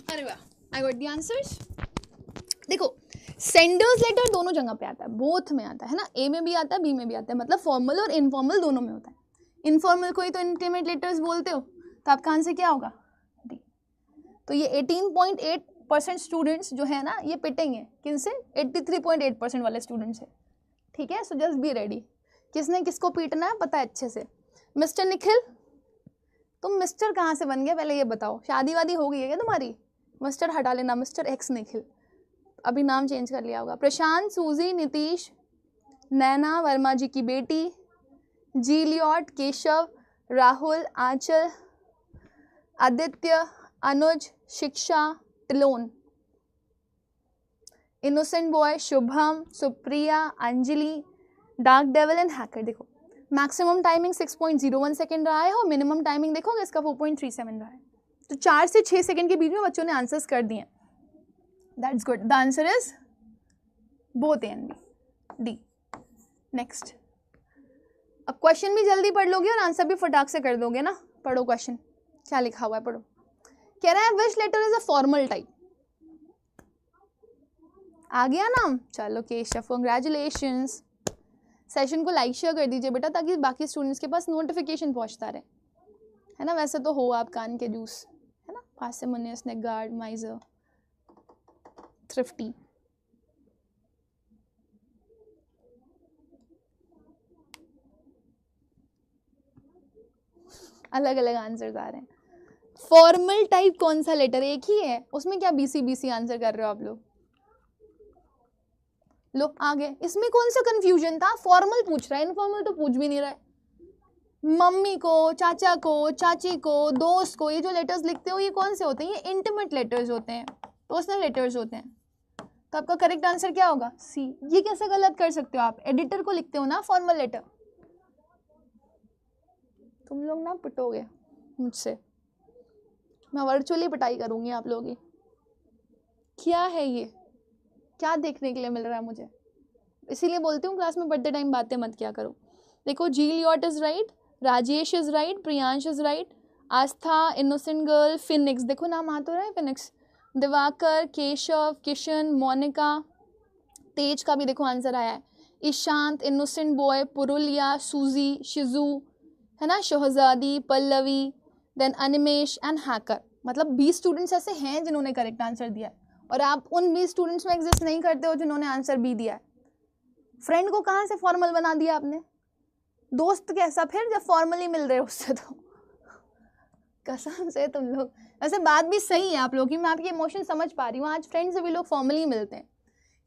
अरे वाह, आई गॉट द आंसर्स। देखो सेंडर्स लेटर दोनों जगह पे आता है, बोथ में आता है ना, ए में भी आता है, बी में भी आता है, मतलब फॉर्मल और इनफॉर्मल दोनों में होता है। इनफॉर्मल को ही तो इंटीमेट लेटर्स बोलते हो, तो आपका आंसर क्या होगा, डी। तो ये 18.8% स्टूडेंट्स जो है ना, ये पिटेंगे किनसे, 83.8% वाले स्टूडेंट्स है, ठीक है। सो जस्ट बी रेडी, किसने किसको पीटना है पता है अच्छे से। मिस्टर निखिल, तुम मिस्टर कहाँ से बन गए पहले ये बताओ, शादी वादी हो गई है क्या तुम्हारी, मिस्टर हटा लेना, मिस्टर एक्स निखिल, अभी नाम चेंज कर लिया होगा। प्रशांत, सूजी, नीतीश, नैना वर्मा जी की बेटी, जी लियोट, केशव, राहुल, आंचल, आदित्य, अनुज, शिक्षा, टिलोन, innocent boy, Shubham, Supriya, Anjali, dark devil and hacker. देखो मैक्सिमम टाइमिंग 6.01 सेकेंड रहा है और मिनिमम टाइमिंग देखोगे इसका 4.37 रहा है। तो 4 से 6 सेकेंड के बीच में बच्चों ने आंसर्स कर दिए। That's good, the answer is both A and B, D. Next, अब क्वेश्चन भी जल्दी पढ़ लोगे और आंसर भी फटाक से कर दोगे ना। पढ़ो क्वेश्चन, क्या लिखा हुआ है पढ़ो। कह रहा है which letter is a formal type, आ गया नाम, चलो केशव, कंग्रेचुलेशंस। सेशन को लाइक शेयर कर दीजिए बेटा, ताकि बाकी स्टूडेंट्स के पास नोटिफिकेशन पहुंचता रहे, है ना। वैसे तो हो आप कान के जूस, है ना, पार्सिमोनियस, नेगार्ड, माइजर, थ्रिफ्टी। अलग अलग आंसर्स आ रहे हैं। फॉर्मल टाइप कौन सा लेटर, एक ही है, उसमें क्या बीसी बीसी आंसर कर रहे हो आप लोग। लो आगे, इसमें कौन सा कंफ्यूजन था, फॉर्मल पूछ रहा है, इनफॉर्मल तो पूछ भी नहीं रहा है। मम्मी को, चाचा को, चाची को, दोस्त को, ये जो लेटर्स लिखते हो ये कौन से होते हैं, ये इंटीमेट लेटर्स होते हैं, पर्सनल लेटर्स होते हैं। तो आपका करेक्ट आंसर क्या होगा, सी। ये कैसे गलत कर सकते हो आप, एडिटर को लिखते हो ना फॉर्मल लेटर। तुम लोग ना पिटोगे मुझसे, मैं वर्चुअली पिटाई करूंगी आप लोगों की। क्या है ये, क्या देखने के लिए मिल रहा है मुझे, इसीलिए बोलती हूँ क्लास में पढ़ते टाइम बातें मत क्या करो। देखो जी लियोट is right, Rajesh is right, Priyansh is right, Aastha, innocent girl, Phoenix, देखो नाम आ तो रहा है फिनिक्स, दिवाकर, केशव, किशन, मोनिका, तेज का भी देखो आंसर आया है, ईशांत, इनोसेंट बॉय, पुरुलिया, सूजी, शिजू, है ना, Shahzadi, Pallavi, then Animesh and hacker. मतलब 20 स्टूडेंट्स ऐसे हैं जिन्होंने करेक्ट आंसर दिया है, और आप उन 20 स्टूडेंट्स में एग्जिस्ट नहीं करते हो जिन्होंने आंसर बी दिया है। फ्रेंड को कहाँ से फॉर्मल बना दिया आपने? दोस्त कैसा फिर जब फॉर्मली मिल रहे हो उससे? तो कसम से तुम लोग, वैसे बात भी सही है आप लोग की, मैं आपकी इमोशन समझ पा रही हूँ। आज फ्रेंड से भी लोग फॉर्मली मिलते हैं।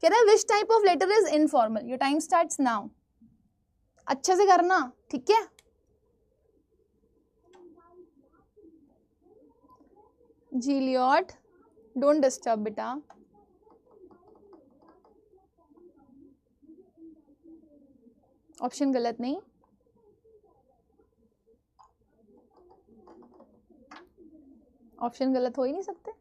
कह रहा है which type of letter is informal? Your time starts now. अच्छे से करना, ठीक है? जीलियट, डोंट डिस्टर्ब बेटा। ऑप्शन गलत नहीं, ऑप्शन गलत हो ही नहीं सकते।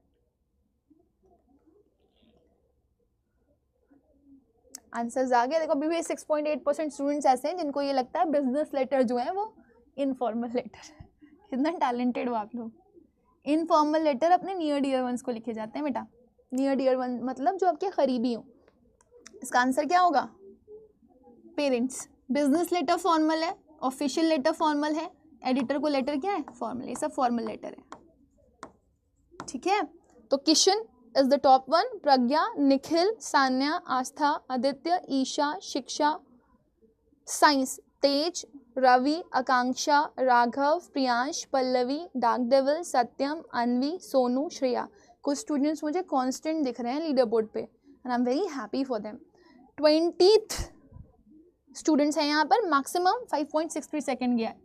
आंसर्स आ गए। देखो अभी भी 6.8% स्टूडेंट्स ऐसे हैं जिनको ये लगता है बिजनेस लेटर जो है वो इनफॉर्मल लेटर है। कितना टैलेंटेड हो आप लोग। इनफॉर्मल लेटर अपने नियर डियर वंस को लिखे जाते हैं बेटा। नियर डियर वन मतलब जो आपके करीबी हो। इसका आंसर क्या होगा? पेरेंट्स। बिजनेस लेटर फॉर्मल है, ऑफिशियल लेटर फॉर्मल है, एडिटर को लेटर क्या है? फॉर्मल। ये सब फॉर्मल लेटर है, ठीक है? तो Kishan is the top one, Pragya, Nikhil, Sanya, Aastha, Aditya, Isha, Shiksha, science, Tej, Ravi, Akanksha, Raghav, Priyansh, Pallavi, dark devil, Satyam, Anvi, Sonu, Shreya. कुछ स्टूडेंट्स मुझे कांस्टेंट दिख रहे हैं लीडर बोर्ड पे and I am very happy for them. 20th students हैं यहाँ पर। मैक्सिमम 5.63 सेकेंड गया है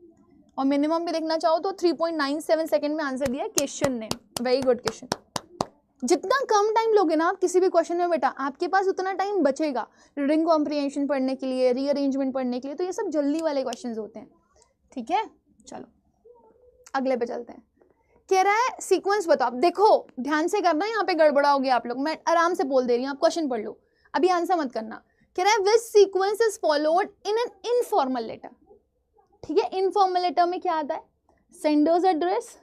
और मिनिमम भी देखना चाहो तो 3.97 सेकेंड में आंसर दिया क्वेश्चन ने। Very good question. जितना कम टाइम लोगे ना आप किसी भी क्वेश्चन में बेटा, आपके पास उतना टाइम बचेगा रीडिंग कॉम्प्रिहेंशन पढ़ने के लिए, रीअरेंजमेंट पढ़ने के लिए। तो ये सब जल्दी वाले क्वेश्चंस होते हैं, ठीक है? चलो अगले पे चलते हैं। कह रहा है सीक्वेंस बताओ। आप देखो ध्यान से करना, यहाँ पे गड़बड़ा हो गया आप लोग। मैं आराम से बोल दे रही हूँ, आप क्वेश्चन पढ़ लो, अभी आंसर मत करना। कह रहा है which sequence is followed in an informal letter. ठीक है, इनफॉर्मल लेटर में क्या आता है? Sender's address,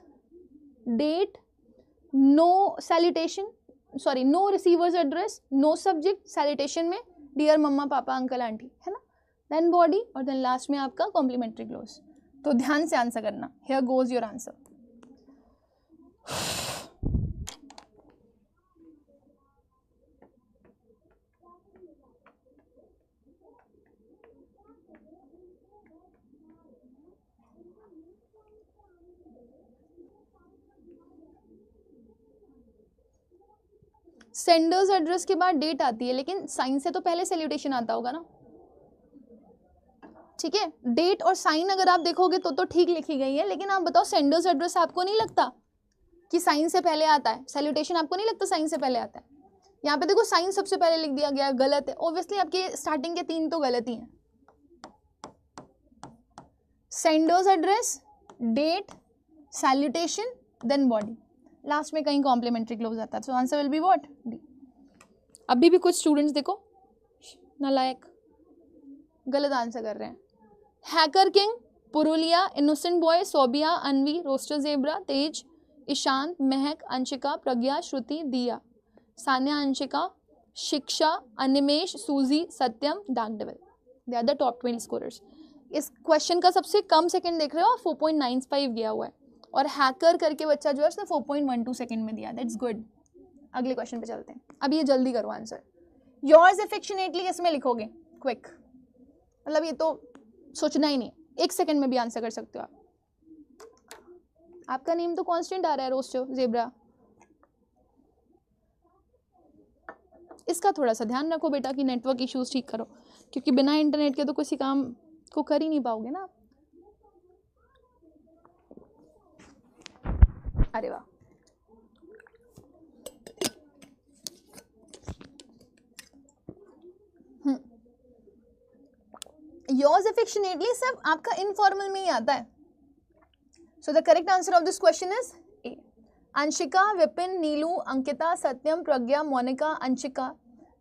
date, no salutation, sorry no receiver's address, no subject, salutation में डियर मम्मा पापा अंकल आंटी, है ना? देन बॉडी और देन लास्ट में आपका कॉम्प्लीमेंट्री क्लोज। तो ध्यान से आंसर करना। Here goes your answer. Sender's address के बाद डेट आती है, लेकिन साइन से तो पहले सैल्यूटेशन आता होगा ना, ठीक है? डेट और साइन अगर आप देखोगे तो ठीक लिखी गई है, लेकिन आप बताओ सेंडर्स एड्रेस आपको नहीं लगता कि साइन से पहले आता है? सैल्यूटेशन आपको नहीं लगता साइन से पहले आता है? यहाँ पे देखो साइन सबसे पहले लिख दिया गया, गलत है। ऑब्वियसली आपके स्टार्टिंग के 3 तो गलत ही हैं। Sender's address, date, salutation, then body, last में कहीं कॉम्प्लीमेंट्री क्लोज आता है। So answer will be what? D. अभी भी कुछ स्टूडेंट्स देखो नालायक गलत आंसर कर रहे हैं। Hacker king, Purulia, innocent boy, Sobia, Anvi, rooster zebra, Tej, Ishant, Mahak, Anshika, प्रज्ञा, श्रुति, दिया, Sanya, Anshika, Shiksha, Animesh, Suji, Satyam, dark devil. They are the top 20 scorers. इस क्वेश्चन का सबसे कम सेकंड देख रहे हो, 4.95 गया हुआ है, और हैकर करके बच्चा जो है उसने 4.12 सेकंड में दिया। That's good. अगले क्वेश्चन पे चलते हैं। अब ये जल्दी करो आंसर। योर्स अफेक्शनेटली इसमें लिखोगे क्विक, मतलब ये तो सोचना ही नहीं, 1 सेकंड में भी आंसर कर सकते हो आप। आपका नेम तो कांस्टेंट आ रहा है, रोस्टो जेब्रा। इसका थोड़ा सा ध्यान रखो बेटा कि नेटवर्क इश्यूज ठीक करो, क्योंकि बिना इंटरनेट के तो किसी काम को कर ही नहीं पाओगे ना। अरे वाह, योर्स अफेक्शनेटली सब आपका इनफॉर्मल में ही आता है। So the correct answer of this question is A. Anshika, Vipin, Neelu, Ankita, Satyam, Pragya, Monika, Anshika,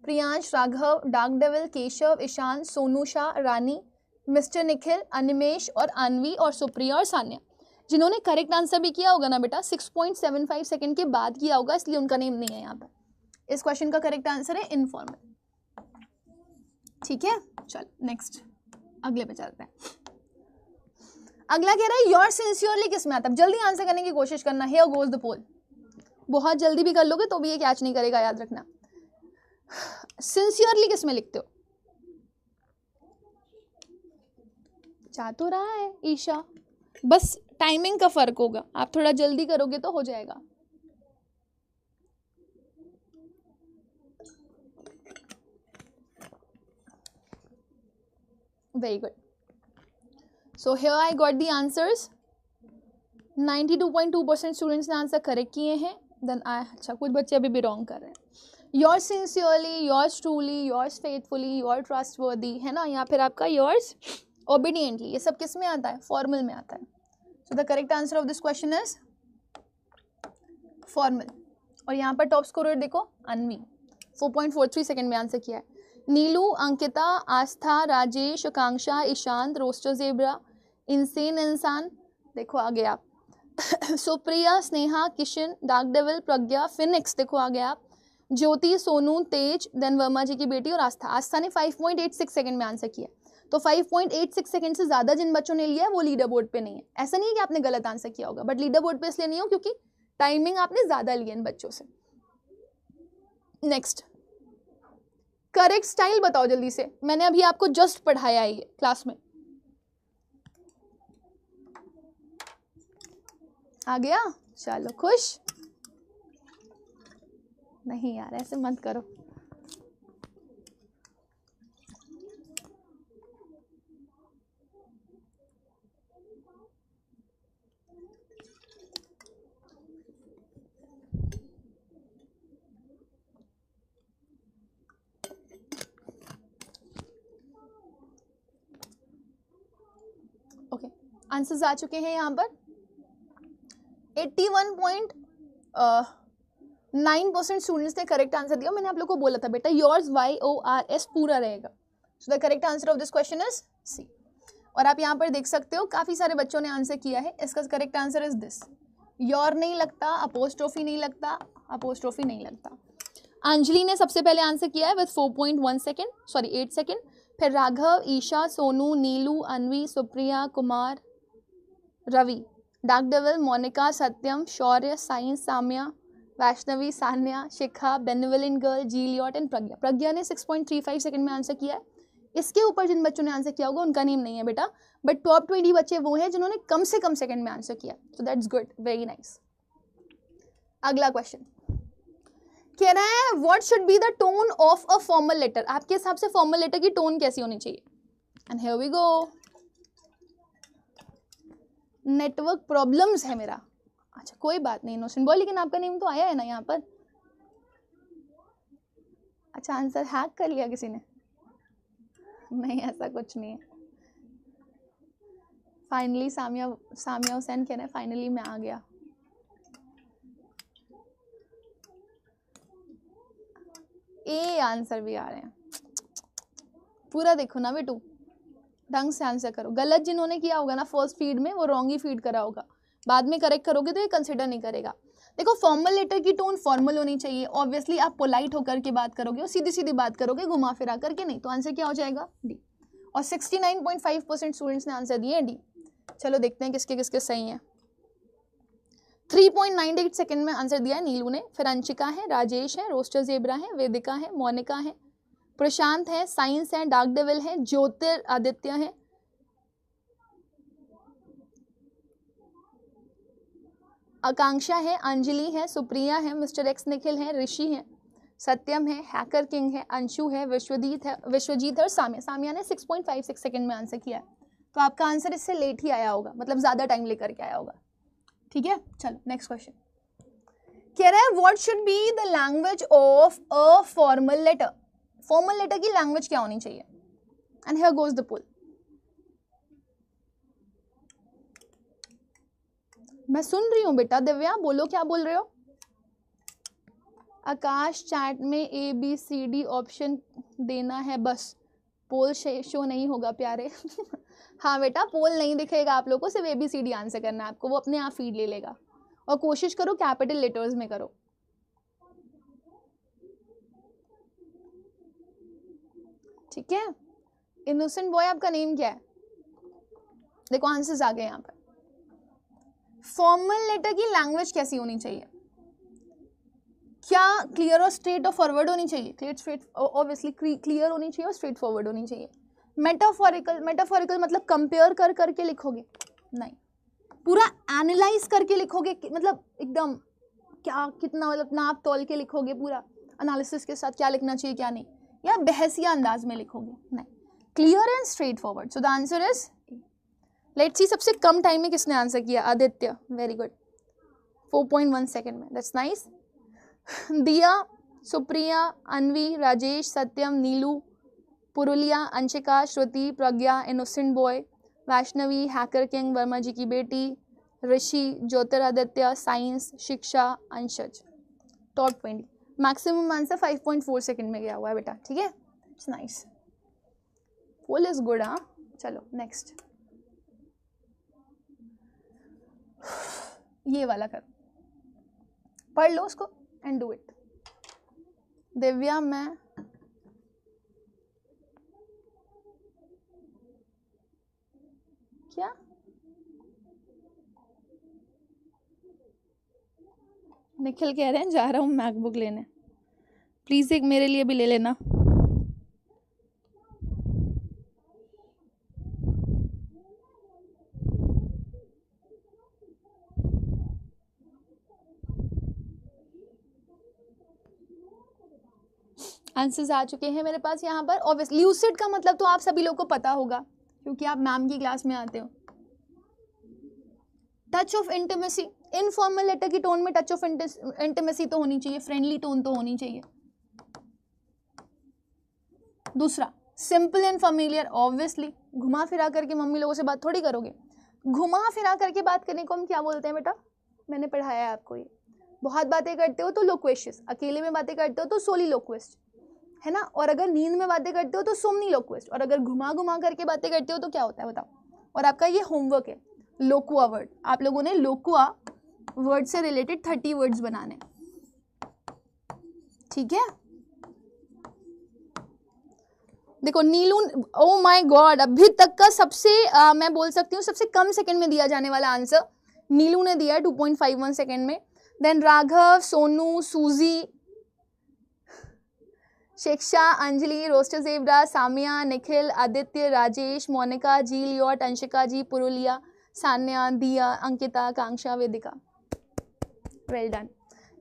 Priyansh, Raghav, dark devil, Keshav, Ishan, Sonu Shah, Rani, mister Nikhil, Animesh और अनवी और सुप्रिया और सान्या। जिन्होंने करेक्ट आंसर भी किया होगा ना बेटा 6.75 सेकंड के बाद किया होगा, इसलिए उनका नेम नहीं है यहाँ पर। इस क्वेश्चन का करेक्ट आंसर है इनफॉर्मल। ठीक है, चलो नेक्स्ट अगले पे चलते हैं। अगला कह रहा है योर सिंसियरली किस में आता है? जल्दी आंसर करने की कोशिश करना। हियर गोज द पोल। बहुत जल्दी भी कर लोगे तो भी ये कैच नहीं करेगा, याद रखना। सिंसियरली किस में लिखते हो? जा तो रहा है ईशा, बस टाइमिंग का फर्क होगा, आप थोड़ा जल्दी करोगे तो हो जाएगा। Very good. So here I got the answers. 92.2% students ने आंसर करेक्ट किए हैं। देन अच्छा कुछ बच्चे अभी भी रॉन्ग कर रहे हैं। Yours sincerely, yours truly, yours faithfully, your trustworthy, है ना, या फिर आपका योर्स ओबीडियंटली, ये सब किस में आता है? फॉर्मल में आता है। So the correct answer of this question is formal. और यहाँ पर टॉप स्कोरर देखो अनवी, 4.43 सेकेंड में आंसर किया है। नीलू, अंकिता, आस्था, राजेश, आकांक्षा, ईशांत, रोस्टर जेब्रा, इंसेन इंसान, देखो आगे आप सुप्रिया, स्नेहा, किशन, डार्क डेविल, प्रज्ञा, फिनिक्स, देखो आगे आप, ज्योति, सोनू, तेज, देन वर्मा जी की बेटी और आस्था। आस्था ने 5.86 सेकंड में आंसर किया। तो 5.86 सेकंड से ज़्यादा जिन बच्चों ने लिया है वो लीडर बोर्ड पे नहीं है। ऐसा नहीं है कि आपने गलत आंसर किया होगा, बट लीडर बोर्ड पे इसलिए नहीं हो क्योंकि टाइमिंग आपने ज़्यादा ली है इन बच्चों से। नेक्स्ट, करेक्ट स्टाइल बताओ जल्दी से, मैंने अभी आपको जस्ट पढ़ाया है ये क्लास में। आ गया? चलो खुश? नहीं यार ऐसे मत करो। ओके, आंसर्स आ चुके हैं यहाँ पर। 81.9% स्टूडेंट्स ने करेक्ट आंसर दिया। मैंने आप लोग को बोला था बेटा योर्स YORS पूरा रहेगा। So the correct answer of this question is C. और आप यहाँ पर देख सकते हो काफ़ी सारे बच्चों ने आंसर किया है। इसका correct answer is this. Your नहीं लगता, अपोस्ट्रोफी नहीं लगता, अपोस्ट्रोफी नहीं लगता। अंजलि ने सबसे पहले आंसर किया है विद 4.1 सेकेंड, सॉरी 8 सेकेंड। फिर Raghav, Isha, Sonu, Neelu, Anvi, Supriya, Kumar, Ravi, dark devil, Monika, Satyam, Shaurya, science, Samya, Vaishnavi, Sanya, Shikha, benevolent girl, Juliet and Pragya. Pragya ने 6.35 सेकंड में आंसर किया है। इसके ऊपर जिन बच्चों ने आंसर किया होगा उनका नेम नहीं है बेटा, बट टॉप 20 बच्चे वो हैं जिन्होंने कम से कम सेकंड में आंसर किया। So that's good, very nice. अगला क्वेश्चन कह रहा है what should be the tone of a formal letter. आपके हिसाब से फॉर्मल लेटर की टोन कैसी होनी चाहिए? And here we go. Network problems है मेरा। अच्छा कोई बात नहीं इनोसेंट बॉय, लेकिन आपका नेम तो आया है ना यहाँ पर। अच्छा आंसर हैक कर लिया किसी ने? नहीं ऐसा कुछ नहीं है। फाइनली सामिया हुसैन कह रहे हैं फाइनली मैं आ गया। ए आंसर भी आ रहे हैं। पूरा देखो ना बेटू, ढंग से आंसर करो। गलत जिन्होंने किया होगा ना फर्स्ट फीड में वो रॉन्ग ही फीड करा होगा, बाद में करेक्ट करोगे तो ये कंसिडर नहीं करेगा। देखो फॉर्मल लेटर की टोन फॉर्मल होनी चाहिए। ऑब्वियसली आप पोलाइट होकर के बात करोगे और सीधी सीधी बात करोगे, घुमा फिरा करके नहीं। तो आंसर क्या हो जाएगा? डी। और 69.5% स्टूडेंट्स ने आंसर दिए डी। चलो देखते हैं किसके किसके सही हैं। 3.98 सेकंड में आंसर दिया है नीलू ने। फिर अंशिका है, राजेश है, रोस्टर जेब्रा है, वेदिका है, मोनिका है, प्रशांत है, साइंस है, डार्क डेविल है, ज्योतिरादित्य है, आकांक्षा है, अंजलि है, सुप्रिया है, मिस्टर एक्स निखिल है, ऋषि है, सत्यम है, हैकर किंग है, अंशु है, विश्वजीत है और सामिया ने 6.56 सेकंड में आंसर किया है। तो आपका आंसर इससे लेट ही आया होगा, मतलब ज़्यादा टाइम लेकर के आया होगा। ठीक है, चलो नेक्स्ट क्वेश्चन कह रहा है what should be the language of a formal letter. Formal letter की लैंग्वेज क्या होनी चाहिए? And here goes the poll. मैं सुन रही हूँ बेटा। दिव्या बोलो क्या बोल रहे हो? आकाश चैट में ABCD ऑप्शन देना है बस, पोल शो नहीं होगा प्यारे। हाँ बेटा पोल नहीं दिखेगा आप लोगों को, सिर्फ ABCD आंसर करना है आपको, वो अपने आप फीड ले लेगा। और कोशिश करो कैपिटल लेटर्स में करो। ठीक है, इनोसेंट बॉय आपका नेम क्या है? देखो आंसर्स आ गए यहाँ पर। फॉर्मल लेटर की लैंग्वेज कैसी होनी चाहिए? क्या क्लियर और स्ट्रेट और फॉरवर्ड होनी चाहिए? क्लियर स्ट्रेट ऑब्वियसली क्लियर होनी चाहिए और स्ट्रेट फॉरवर्ड होनी चाहिए। मेटाफोरिकल मतलब कंपेयर कर करके लिखोगे नहीं, पूरा एनालाइज करके लिखोगे, मतलब एकदम क्या कितना मतलब नाप तोल के लिखोगे, पूरा एनालिसिस के साथ क्या लिखना चाहिए क्या नहीं, या बहसिया अंदाज में लिखोगे नहीं, clear and straightforward. So the answer is, let's see सबसे कम टाइम में किसने आंसर किया, आदित्य, वेरी गुड, 4.1 सेकेंड में, that's nice. Diya, Supriya, Anvi, Rajesh, Satyam, Neelu, Purulia, Anshika, Shruti, Pragya, innocent boy, Vaishnavi, hacker king, Verma ji की बेटी, Rishi, Jyotiraditya, science, Shiksha, Anshaj, top 20। Maximum answer 5.4 second में गया हुआ है बेटा, ठीक है, it's nice, full is good. हाँ चलो नेक्स्ट, ये वाला कर, पढ़ लो उसको एंड डू इट। दिव्या, मैं क्या निखिल कह रहे हैं जा रहा हूँ मैकबुक लेने, प्लीज एक मेरे लिए भी ले लेना। आंसर्स आ चुके हैं मेरे पास यहाँ पर। ऑब्वियसली ल्यूसिड का मतलब तो आप सभी लोग को पता होगा क्योंकि आप मैम की क्लास में आते हो। Touch of intimacy, informal letter की टोन में टच ऑफ इंटीमेसी तो होनी चाहिए, फ्रेंडली टोन तो होनी चाहिए। दूसरा, सिंपल एंड फैमिलियर, ऑब्वियसली घुमा फिरा करके मम्मी लोगों से बात थोड़ी करोगे, घुमा फिरा करके बात करने को हम क्या बोलते हैं बेटा, मैंने पढ़ाया है आपको ये। बहुत बातें करते हो तो लोक्वेशियस, अकेले में बातें करते हो तो सोली लोक्वेस्ट, है ना, और अगर नींद में बातें करते हो तो सोमनी लोक्वेस्ट, और अगर घुमा घुमा करके बातें करते हो तो क्या होता है बताओ। और आपका ये होमवर्क है, लोकुआ वर्ड, आप लोगों ने लोकुआ वर्ड से रिलेटेड 30 वर्ड्स बनाने, ठीक है। देखो नीलू, ओ माय गॉड, अभी तक का सबसे मैं बोल सकती हूँ सबसे कम सेकंड में दिया जाने वाला आंसर नीलू ने दिया है 2.51 सेकंड में। देन राघव, सोनू, सूजी, शिक्षा, अंजलि, रोस्टर जेब्रा, सामिया, निखिल, आदित्य, राजेश, मोनिका जी, लियोट, अंशिका जी, पुरुलिया, सान्या, दिया, अंकिता, कांक्षा, वेदिका, वेल डन।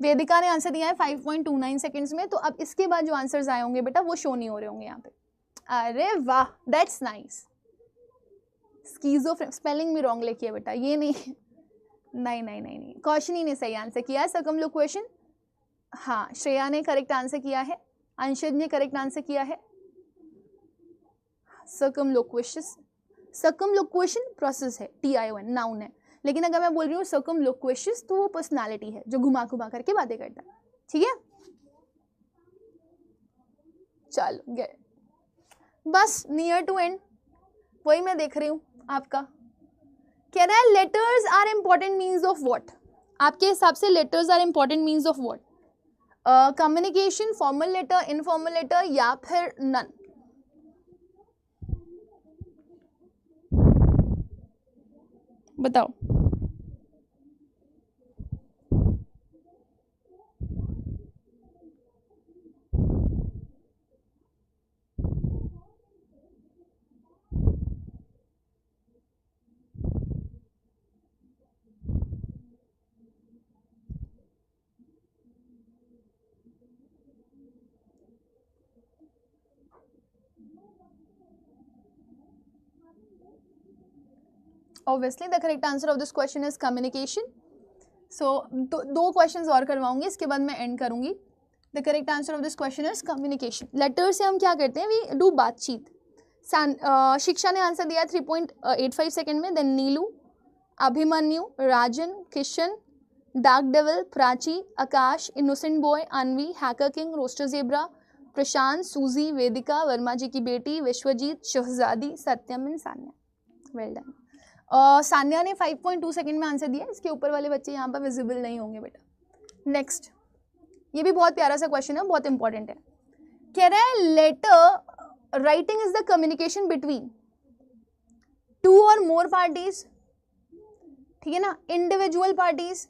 वेदिका ने आंसर दिया है 5.29 सेकंड्स में। तो अब इसके बाद जो आंसर्स आए होंगे बेटा वो शो नहीं हो रहे होंगे यहाँ पे। अरे वाह, दैट्स नाइस। स्कीज़ोफ्रेनिक, स्पेलिंग भी रॉन्ग लिखी है बेटा, ये नहीं नहीं। कौशनी ने सही आंसर किया है। सर्कमलोक्वेशन, हाँ श्रेया ने करेक्ट आंसर किया है, अंशज ने करेक्ट आंसर किया है। सर्कमलोक्वेशन प्रोसेस है, TION नाउन है, लेकिन अगर मैं बोल रही हूँ सर्कमलोक्वेशियस तो वो पर्सनालिटी है जो घुमा घुमा करके बातें करता है, ठीक है। चलो गेट, बस नियर टू एंड, वही मैं देख रही हूँ आपका। कह रहा है letters are important means of what, आपके हिसाब से letters are important means of what, communication, formal letter, informal letter या फिर नन। बताओ। Obviously the correct answer of this question is communication. So दो questions और करवाऊंगी, इसके बाद मैं end करूंगी। The correct answer of this question is communication. Letter से हम क्या करते हैं, we do बातचीत। शिक्षा ने आंसर दिया 3.85 सेकेंड में। Then Neelu, Abhimanyu, Rajan, Kishan, dark devil, Prachi, Akash, innocent boy, Anvi, hacker king, rooster zebra, Prashant, Suji, Vedika, Verma ji की बेटी, Vishwajit, Shahzadi, Satyam and Sanya. Well done. Sanya ने 5.2 सेकेंड में आंसर दिया, इसके ऊपर वाले बच्चे यहाँ पर विजिबल नहीं होंगे बेटा। नेक्स्ट, ये भी बहुत प्यारा सा क्वेश्चन है, बहुत इंपॉर्टेंट है। कह रहा है letter writing is the communication between 2 और मोर पार्टीज, ठीक है ना, इंडिविजुअल पार्टीज,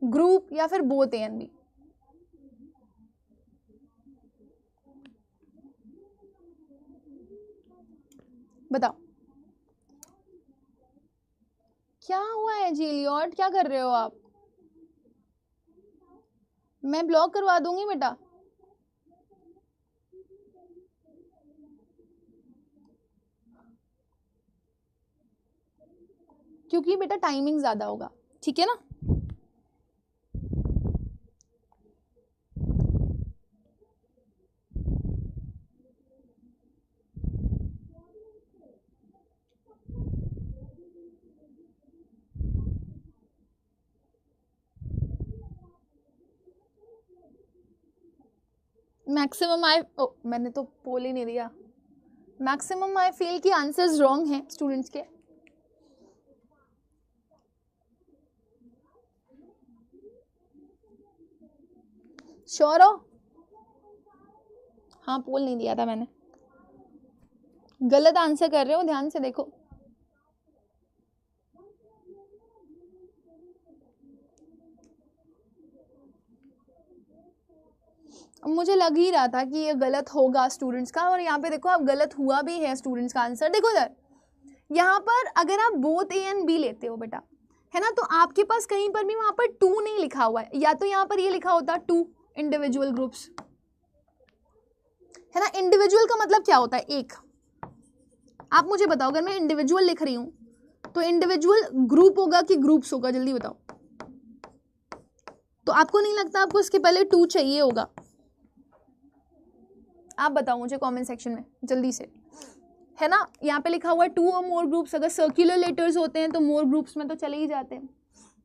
ग्रुप या फिर बोथ ए एंड बी। बताओ क्या हुआ है जी एलियट, क्या कर रहे हो आप? मैं ब्लॉक करवा दूंगी बेटा। क्योंकि बेटा टाइमिंग ज्यादा होगा, ठीक है ना। मैक्सिमम मैंने तो पोल ही नहीं दिया। मैक्सिमम आई फील कि आंसर्स रॉन्ग हैं स्टूडेंट्स के। श्योर हो? हाँ पोल नहीं दिया था मैंने। गलत आंसर कर रहे हो, ध्यान से देखो। मुझे लग ही रहा था कि ये गलत होगा स्टूडेंट्स का, और यहाँ पे देखो आप गलत हुआ भी है स्टूडेंट्स का आंसर। देखो इधर, यहाँ पर अगर आप बोथ ए एंड बी लेते हो बेटा, है ना, तो आपके पास कहीं पर भी वहां पर 2 नहीं लिखा हुआ है, या तो यहाँ पर ये लिखा होता 2 इंडिविजुअल ग्रुप्स, है ना। इंडिविजुअल का मतलब क्या होता है? एक। आप मुझे बताओ, अगर मैं इंडिविजुअल लिख रही हूं तो इंडिविजुअल ग्रुप होगा कि ग्रुप्स होगा? जल्दी बताओ। तो आपको नहीं लगता आपको इसके पहले 2 चाहिए होगा? आप बताओ मुझे कमेंट सेक्शन में जल्दी से, है ना। यहाँ पे लिखा हुआ है 2 और मोर ग्रुप्स। अगर सर्कुलर लेटर्स होते हैं तो मोर ग्रुप्स में तो चले ही जाते हैं,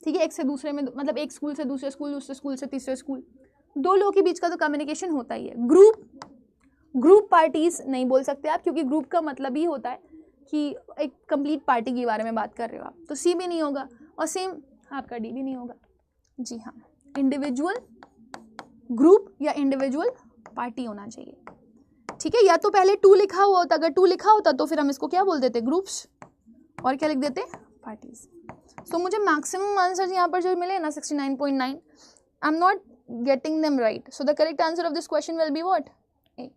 ठीक है। एक से दूसरे में, मतलब एक स्कूल से दूसरे स्कूल, दूसरे स्कूल से तीसरे स्कूल, 2 लोगों के बीच का तो कम्युनिकेशन होता ही है। ग्रुप पार्टीज नहीं बोल सकते आप, क्योंकि ग्रुप का मतलब ही होता है कि एक कंप्लीट पार्टी के बारे में बात कर रहे हो आप, तो सी भी नहीं होगा, और सेम आपका डी भी नहीं होगा। जी हाँ, इंडिविजुअल ग्रुप या इंडिविजुअल पार्टी होना चाहिए, ठीक है। या तो पहले 2 लिखा हुआ होता, अगर 2 लिखा होता तो फिर हम इसको क्या बोल देते? ग्रुप्स, और क्या लिख देते? पार्टीज। सो मुझे मैक्सिमम आंसर यहाँ पर जो मिले ना 69.9, I am not getting them right, so the correct answer of this question will be what? A.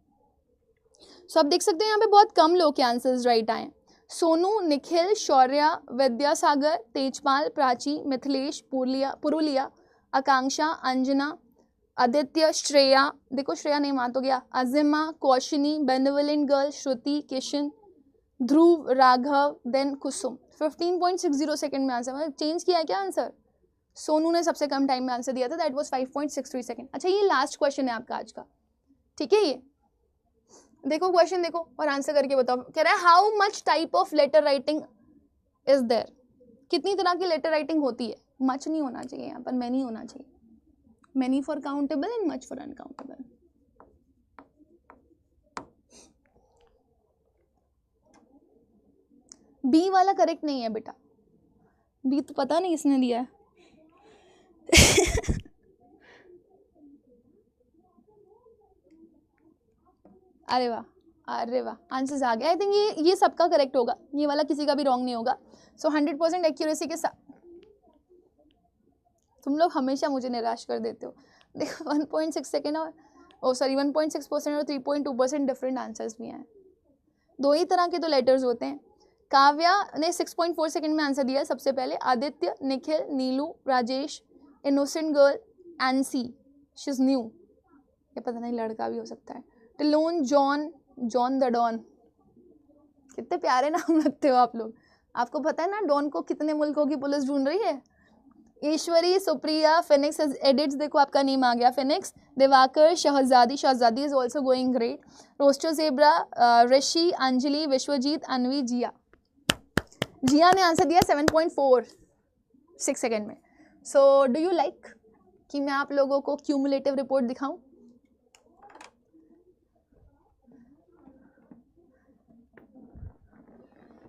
So आप देख सकते हैं यहाँ पे बहुत कम लोग के आंसर्स राइट आए। सोनू, निखिल, शौर्या, विद्यासागर, तेजपाल, प्राची, मिथिलेश, पुरुलिया, आकांक्षा, अंजना, आदित्य, श्रेया, देखो श्रेया नहीं मान तो गया, अजिमा, कौशिनी, बेनेवलेंट गर्ल, श्रुति, किशन, ध्रुव, राघव, देन कुसुम। 15.60 सेकंड में आंसर, मतलब चेंज किया है क्या आंसर? सोनू ने सबसे कम टाइम में आंसर दिया था, दैट वाज 5.63 सेकंड। अच्छा ये लास्ट क्वेश्चन है आपका आज का, ठीक है। ये देखो क्वेश्चन देखो और आंसर करके बताओ। कह रहा है how much type of letter writing is there? कितनी तरह की लेटर राइटिंग होती है? मच नहीं होना चाहिए यहाँ पर, मैनी होना चाहिए। Many for countable and much for uncountable. B वाला करेक्ट नहीं है बेटा, बी तो पता नहीं किसने दिया है। अरे वाह, अरे वाह, आंसर्स आ गया। आई थिंक ये सबका करेक्ट होगा, ये वाला किसी का भी रॉन्ग नहीं होगा। सो 100% एक्यूरेसी के साथ। तुम लोग हमेशा मुझे निराश कर देते हो। देखो 1.6 सेकेंड और 1.6% और 3.2% डिफरेंट आंसर्स भी हैं। 2 ही तरह के तो लेटर्स होते हैं। काव्या ने 6.4 सेकेंड में आंसर दिया सबसे पहले। आदित्य, निखिल, नीलू, राजेश, इनोसेंट गर्ल, एनसी, शी इज न्यू, ये पता नहीं लड़का भी हो सकता है। टिलोन, जॉन द डॉन, कितने प्यारे नाम रखते हो आप लोग। आपको पता है ना डॉन को कितने मुल्कों की पुलिस ढूंढ रही है। ईश्वरी, सुप्रिया, फिनिक्स एडिट्स, देखो आपका नेम आ गया phoenix. Diwakar, Shahzadi is also going great. Rooster zebra, Rishi, Anjali, Vishwajit, Anvi, Jiya ने आंसर दिया 7.46 सेकेंड में। सो डू यू लाइक कि मैं आप लोगों को क्यूमुलेटिव रिपोर्ट दिखाऊं?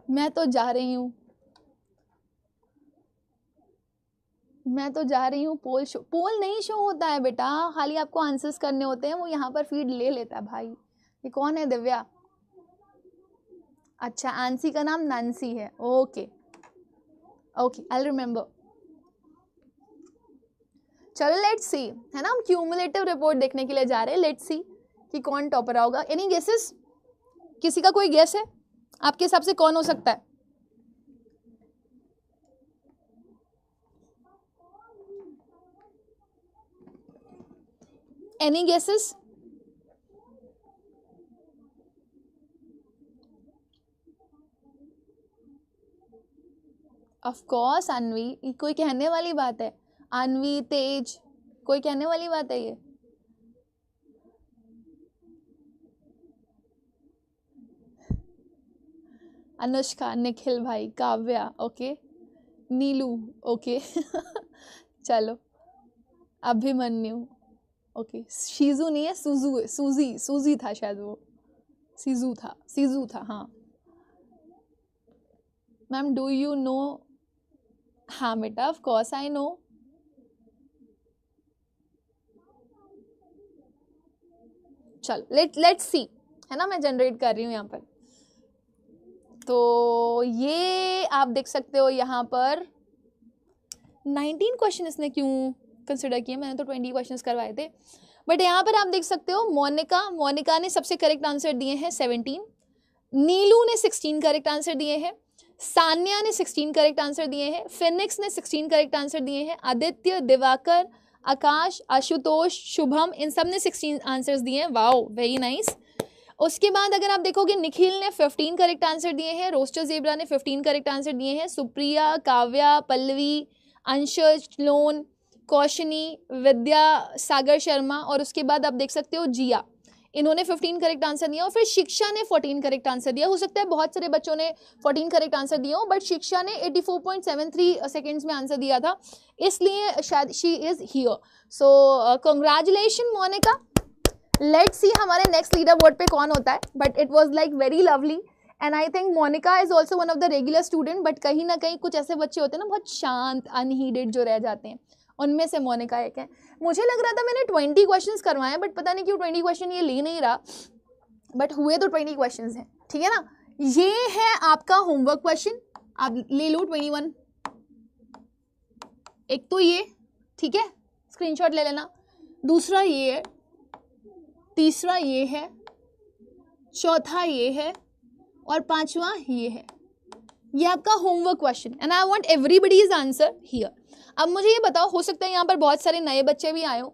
मैं तो जा रही हूँ पोल नहीं शो होता है बेटा, खाली आपको आंसर्स करने होते हैं, वो यहाँ पर फीड ले लेता है भाई। ये कौन है? दिव्या। अच्छा आंसी का नाम नैन्सी है, ओके ओके, आई रिमेम्बर। चलो लेट्स सी, है ना, हम क्यूमुलेटिव रिपोर्ट देखने के लिए जा रहे हैं। लेट्स सी कि कौन टॉपर होगा। Any guesses? किसी का कोई गेस है? आपके हिसाब से कौन हो सकता है? Any guesses? Of course Anvi, कोई कहने वाली बात है? अन्वी, तेज, कोई कहने वाली बात है ये? अनुष्का, निखिल भाई, काव्या, ओके, नीलू, ओके चलो, अभिमन्यु, ओके, शीजू नहीं है, सुजू है, सूजी था शायद, वो सीजू था हाँ। Ma'am do you know? हाँ बेटा, ऑफ कोर्स आई नो। चलो लेट्स सी, है ना, मैं जनरेट कर रही हूँ यहाँ पर। तो ये आप देख सकते हो यहाँ पर 19 क्वेश्चन इसने क्यों कंसिडर किए, मैंने तो 20 क्वेश्चंस करवाए थे, बट यहाँ पर आप देख सकते हो मोनिका ने सबसे करेक्ट आंसर दिए हैं 17, नीलू ने 16 करेक्ट आंसर दिए हैं, सान्या ने 16 करेक्ट आंसर दिए हैं, फिनिक्स ने 16 करेक्ट आंसर दिए हैं, आदित्य, दिवाकर, आकाश, आशुतोष, शुभम, इन सब ने 16 आंसर्स दिए हैं। Wow, very nice. उसके बाद अगर आप देखोगे निखिल ने 15 करेक्ट आंसर दिए हैं, रोस्टर जेब्रा ने 15 करेक्ट आंसर दिए हैं, सुप्रिया, काव्या, पल्लवी, अंशज, लोन, कौशनी, विद्या, सागर शर्मा, और उसके बाद आप देख सकते हो जिया, इन्होंने 15 करेक्ट आंसर दिया। और फिर शिक्षा ने 14 करेक्ट आंसर दिया। हो सकता है बहुत सारे बच्चों ने 14 करेक्ट आंसर दिया हो, बट शिक्षा ने 84.73 सेकेंड्स में आंसर दिया था, इसलिए शायद she is here. So congratulation Monika. Let's see हमारे नेक्स्ट लीडर बोर्ड पे कौन होता है, but it was like very lovely and I think Monika is also one of the regular student, but कहीं ना कहीं कुछ ऐसे बच्चे होते हैं ना बहुत शांत, अनहीडेड, जो रह जाते हैं, उनमें से मोनिका एक है। मुझे लग रहा था मैंने 20 क्वेश्चंस करवाए, बट पता नहीं क्यों 20 क्वेश्चन ये ले नहीं रहा, बट हुए तो 20 क्वेश्चंस हैं, ठीक है ना। ये है आपका होमवर्क क्वेश्चन, आप ले लो 21, एक तो ये, ठीक है, स्क्रीनशॉट ले लेना, दूसरा ये है, तीसरा ये है, चौथा ये है, और पांचवा ये है। ये आपका homework question and I want everybody's answer here. अब मुझे ये बताओ, हो सकता है यहाँ पर बहुत सारे नए बच्चे भी आए हो,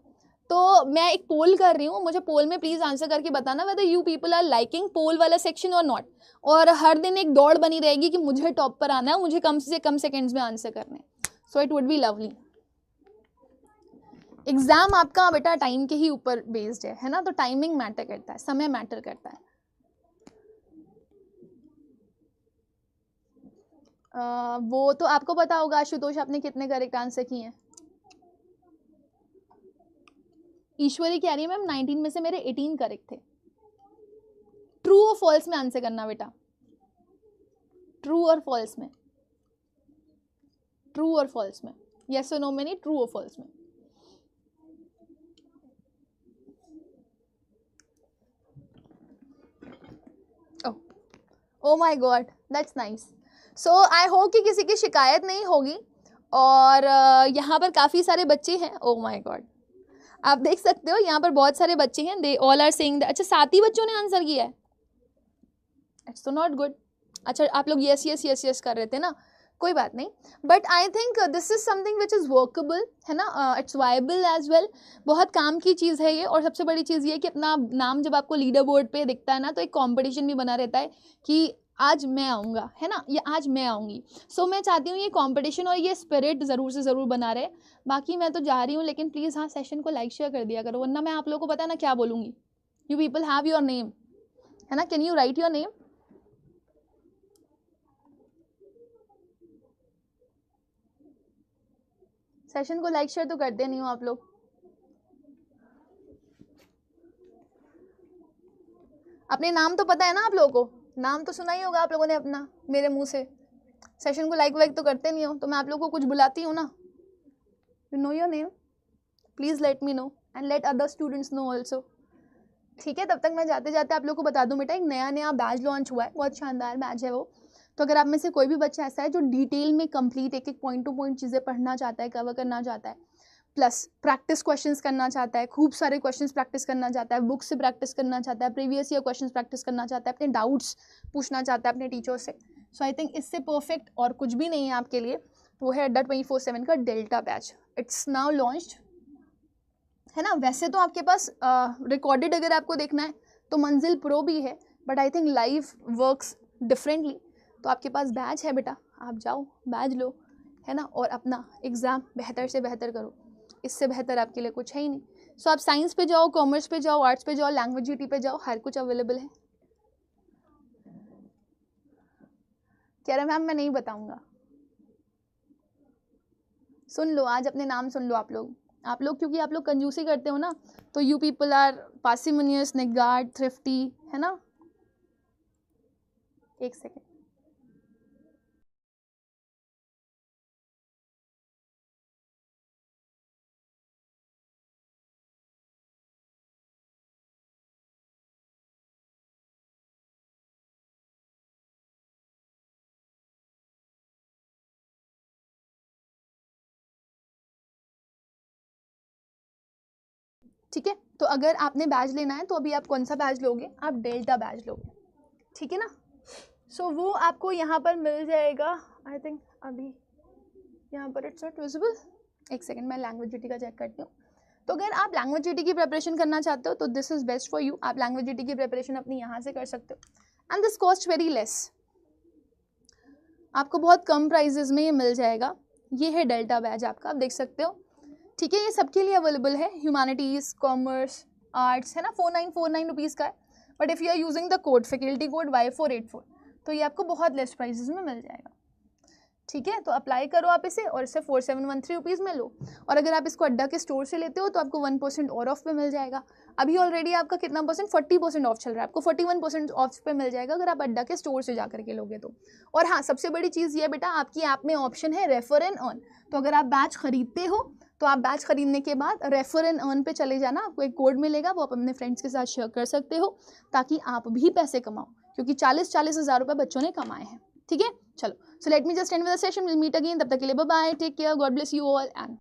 तो मैं एक पोल कर रही हूँ, मुझे पोल में प्लीज आंसर करके बताना whether you people are liking poll वाला सेक्शन और नॉट। और हर दिन एक दौड़ बनी रहेगी कि मुझे टॉप पर आना है, मुझे कम से कम सेकेंड्स में आंसर करने, so it would be lovely. Exam आपका बेटा टाइम के ही ऊपर बेस्ड है ना, तो टाइमिंग मैटर करता है, समय मैटर करता है। वो तो आपको पता होगा आशुतोष, आपने कितने करेक्ट आंसर किए हैं। ईश्वरी कह रही है मैम 19 में से मेरे 18 करेक्ट थे। ट्रू और फॉल्स में आंसर करना बेटा, ट्रू और फॉल्स में, ट्रू और फॉल्स में, यस और नो में नहीं, ट्रू और फॉल्स में। Oh my God, that's nice. So I hope कि किसी की शिकायत नहीं होगी। और यहाँ पर काफ़ी सारे बच्चे हैं, ओह माय गॉड, आप देख सकते हो यहाँ पर बहुत सारे बच्चे हैं, दे ऑल आर सेइंग। अच्छा 7 ही बच्चों ने आंसर किया है, इट्स तो नॉट गुड। अच्छा आप लोग यस यस यस यस कर रहे थे ना, कोई बात नहीं, but I think this is something which is workable, है ना, इट्स वायबल एज वेल, बहुत काम की चीज़ है ये। और सबसे बड़ी चीज़ ये कि अपना नाम जब आपको लीडर बोर्ड पे दिखता है ना, तो एक कंपटीशन भी बना रहता है कि आज मैं आऊँगा, है ना, या आज मैं आऊँगी। सो मैं चाहती हूँ ये कंपटीशन और ये स्पिरिट ज़रूर से ज़रूर बना रहे। बाकी मैं तो जा रही हूँ, लेकिन प्लीज़ हाँ सेशन को लाइक शेयर कर दिया करो, वरना मैं आप लोगों को पता है ना क्या बोलूँगी। You people have your name, है ना, can you right your name. Session को लाइक शेयर तो करते नहीं हो आप लोग। अपने नाम तो पता है ना आप लोगों को, नाम तो सुना ही होगा आप लोगों ने अपना मेरे मुंह से। सेशन को लाइक वाइक तो करते नहीं हो, तो मैं आप लोगों को कुछ बुलाती हूँ ना। You know your name, please let me know and let other students know also, ठीक है। तब तक मैं जाते जाते आप लोग को बता दूँ बेटा, एक नया बैच लॉन्च हुआ है, बहुत शानदार बैच है वो। तो अगर आप में से कोई भी बच्चा ऐसा है जो डिटेल में कंप्लीट एक एक पॉइंट टू पॉइंट चीज़ें पढ़ना चाहता है, कवर करना चाहता है, प्लस प्रैक्टिस क्वेश्चंस करना चाहता है, खूब सारे क्वेश्चंस प्रैक्टिस करना चाहता है, बुक से प्रैक्टिस करना चाहता है, प्रीवियस ईयर क्वेश्चंस प्रैक्टिस करना चाहता है, अपने डाउट्स पूछना चाहता है अपने टीचर से। सो आई थिंक इससे परफेक्ट और कुछ भी नहीं है आपके लिए, वो है अड्डा 24/7 का delta batch. It's now launched, है ना। वैसे तो आपके पास रिकॉर्डेड अगर आपको देखना है तो मंजिल प्रो भी है, but I think live works differently. तो आपके पास बैच है बेटा, आप जाओ बैच लो, है ना, और अपना एग्ज़ाम बेहतर से बेहतर करो। इससे बेहतर आपके लिए कुछ है ही नहीं। सो आप साइंस पे जाओ, कॉमर्स पे जाओ, आर्ट्स पे जाओ, लैंग्वेज जीटी पे जाओ, हर कुछ अवेलेबल है। कह रहे मैम मैं नहीं बताऊंगा। सुन लो, आज अपने नाम सुन लो आप लोग क्योंकि आप लोग कंजूसी करते हो ना, तो you people are parsimonious, niggard, thrifty, है ना। एक सेकेंड, ठीक है। तो अगर आपने बैच लेना है तो अभी आप कौन सा बैच लोगे, आप डेल्टा बैच लोगे, ठीक है ना। सो वो आपको यहाँ पर मिल जाएगा, आई थिंक अभी यहाँ पर इट्स नॉट विजिबल। एक सेकेंड, मैं लैंग्वेज जीटी का चेक करती हूँ। तो अगर आप लैंग्वेज जीटी की प्रिपरेशन करना चाहते हो तो this is best for you. आप लैंग्वेज जीटी की प्रिपरेशन अपनी यहाँ से कर सकते हो, and this cost very less, आपको बहुत कम प्राइजेस में ये मिल जाएगा। ये है डेल्टा बैच आपका, आप देख सकते हो, ठीक है। ये सबके लिए अवेलेबल है, ह्यूमैनिटीज़, कॉमर्स, आर्ट्स, है ना। 4949 रुपीज़ का है, but if you are using the code faculty code Y484 तो ये आपको बहुत लेस प्राइजेस में मिल जाएगा, ठीक है। तो अप्लाई करो आप इसे, और इसे 4713 रुपीज़ में लो। और अगर आप इसको अड्डा के स्टोर से लेते हो तो आपको 1% और ऑफ पे मिल जाएगा। अभी ऑलरेडी आपका कितना परसेंट, 40% ऑफ चल रहा है, आपको 41% ऑफ पे मिल जाएगा अगर आप अड्डा के स्टोर से जा करके लोगे तो। और हाँ, सबसे बड़ी चीज़ ये बेटा, आपकी ऐप में ऑप्शन है रेफर एंड अर्न। तो अगर आप बैच खरीदते हो तो आप बैच खरीदने के बाद रेफर एंड अर्न पे चले जाना, आपको एक कोड मिलेगा, वो आप अपने फ्रेंड्स के साथ शेयर कर सकते हो ताकि आप भी पैसे कमाओ, क्योंकि 40-40 हज़ार रुपये बच्चों ने कमाए हैं, ठीक है। चलो, so let me just end with the session, will meet again, तब तक के लिए bye bye, take care, God bless you all and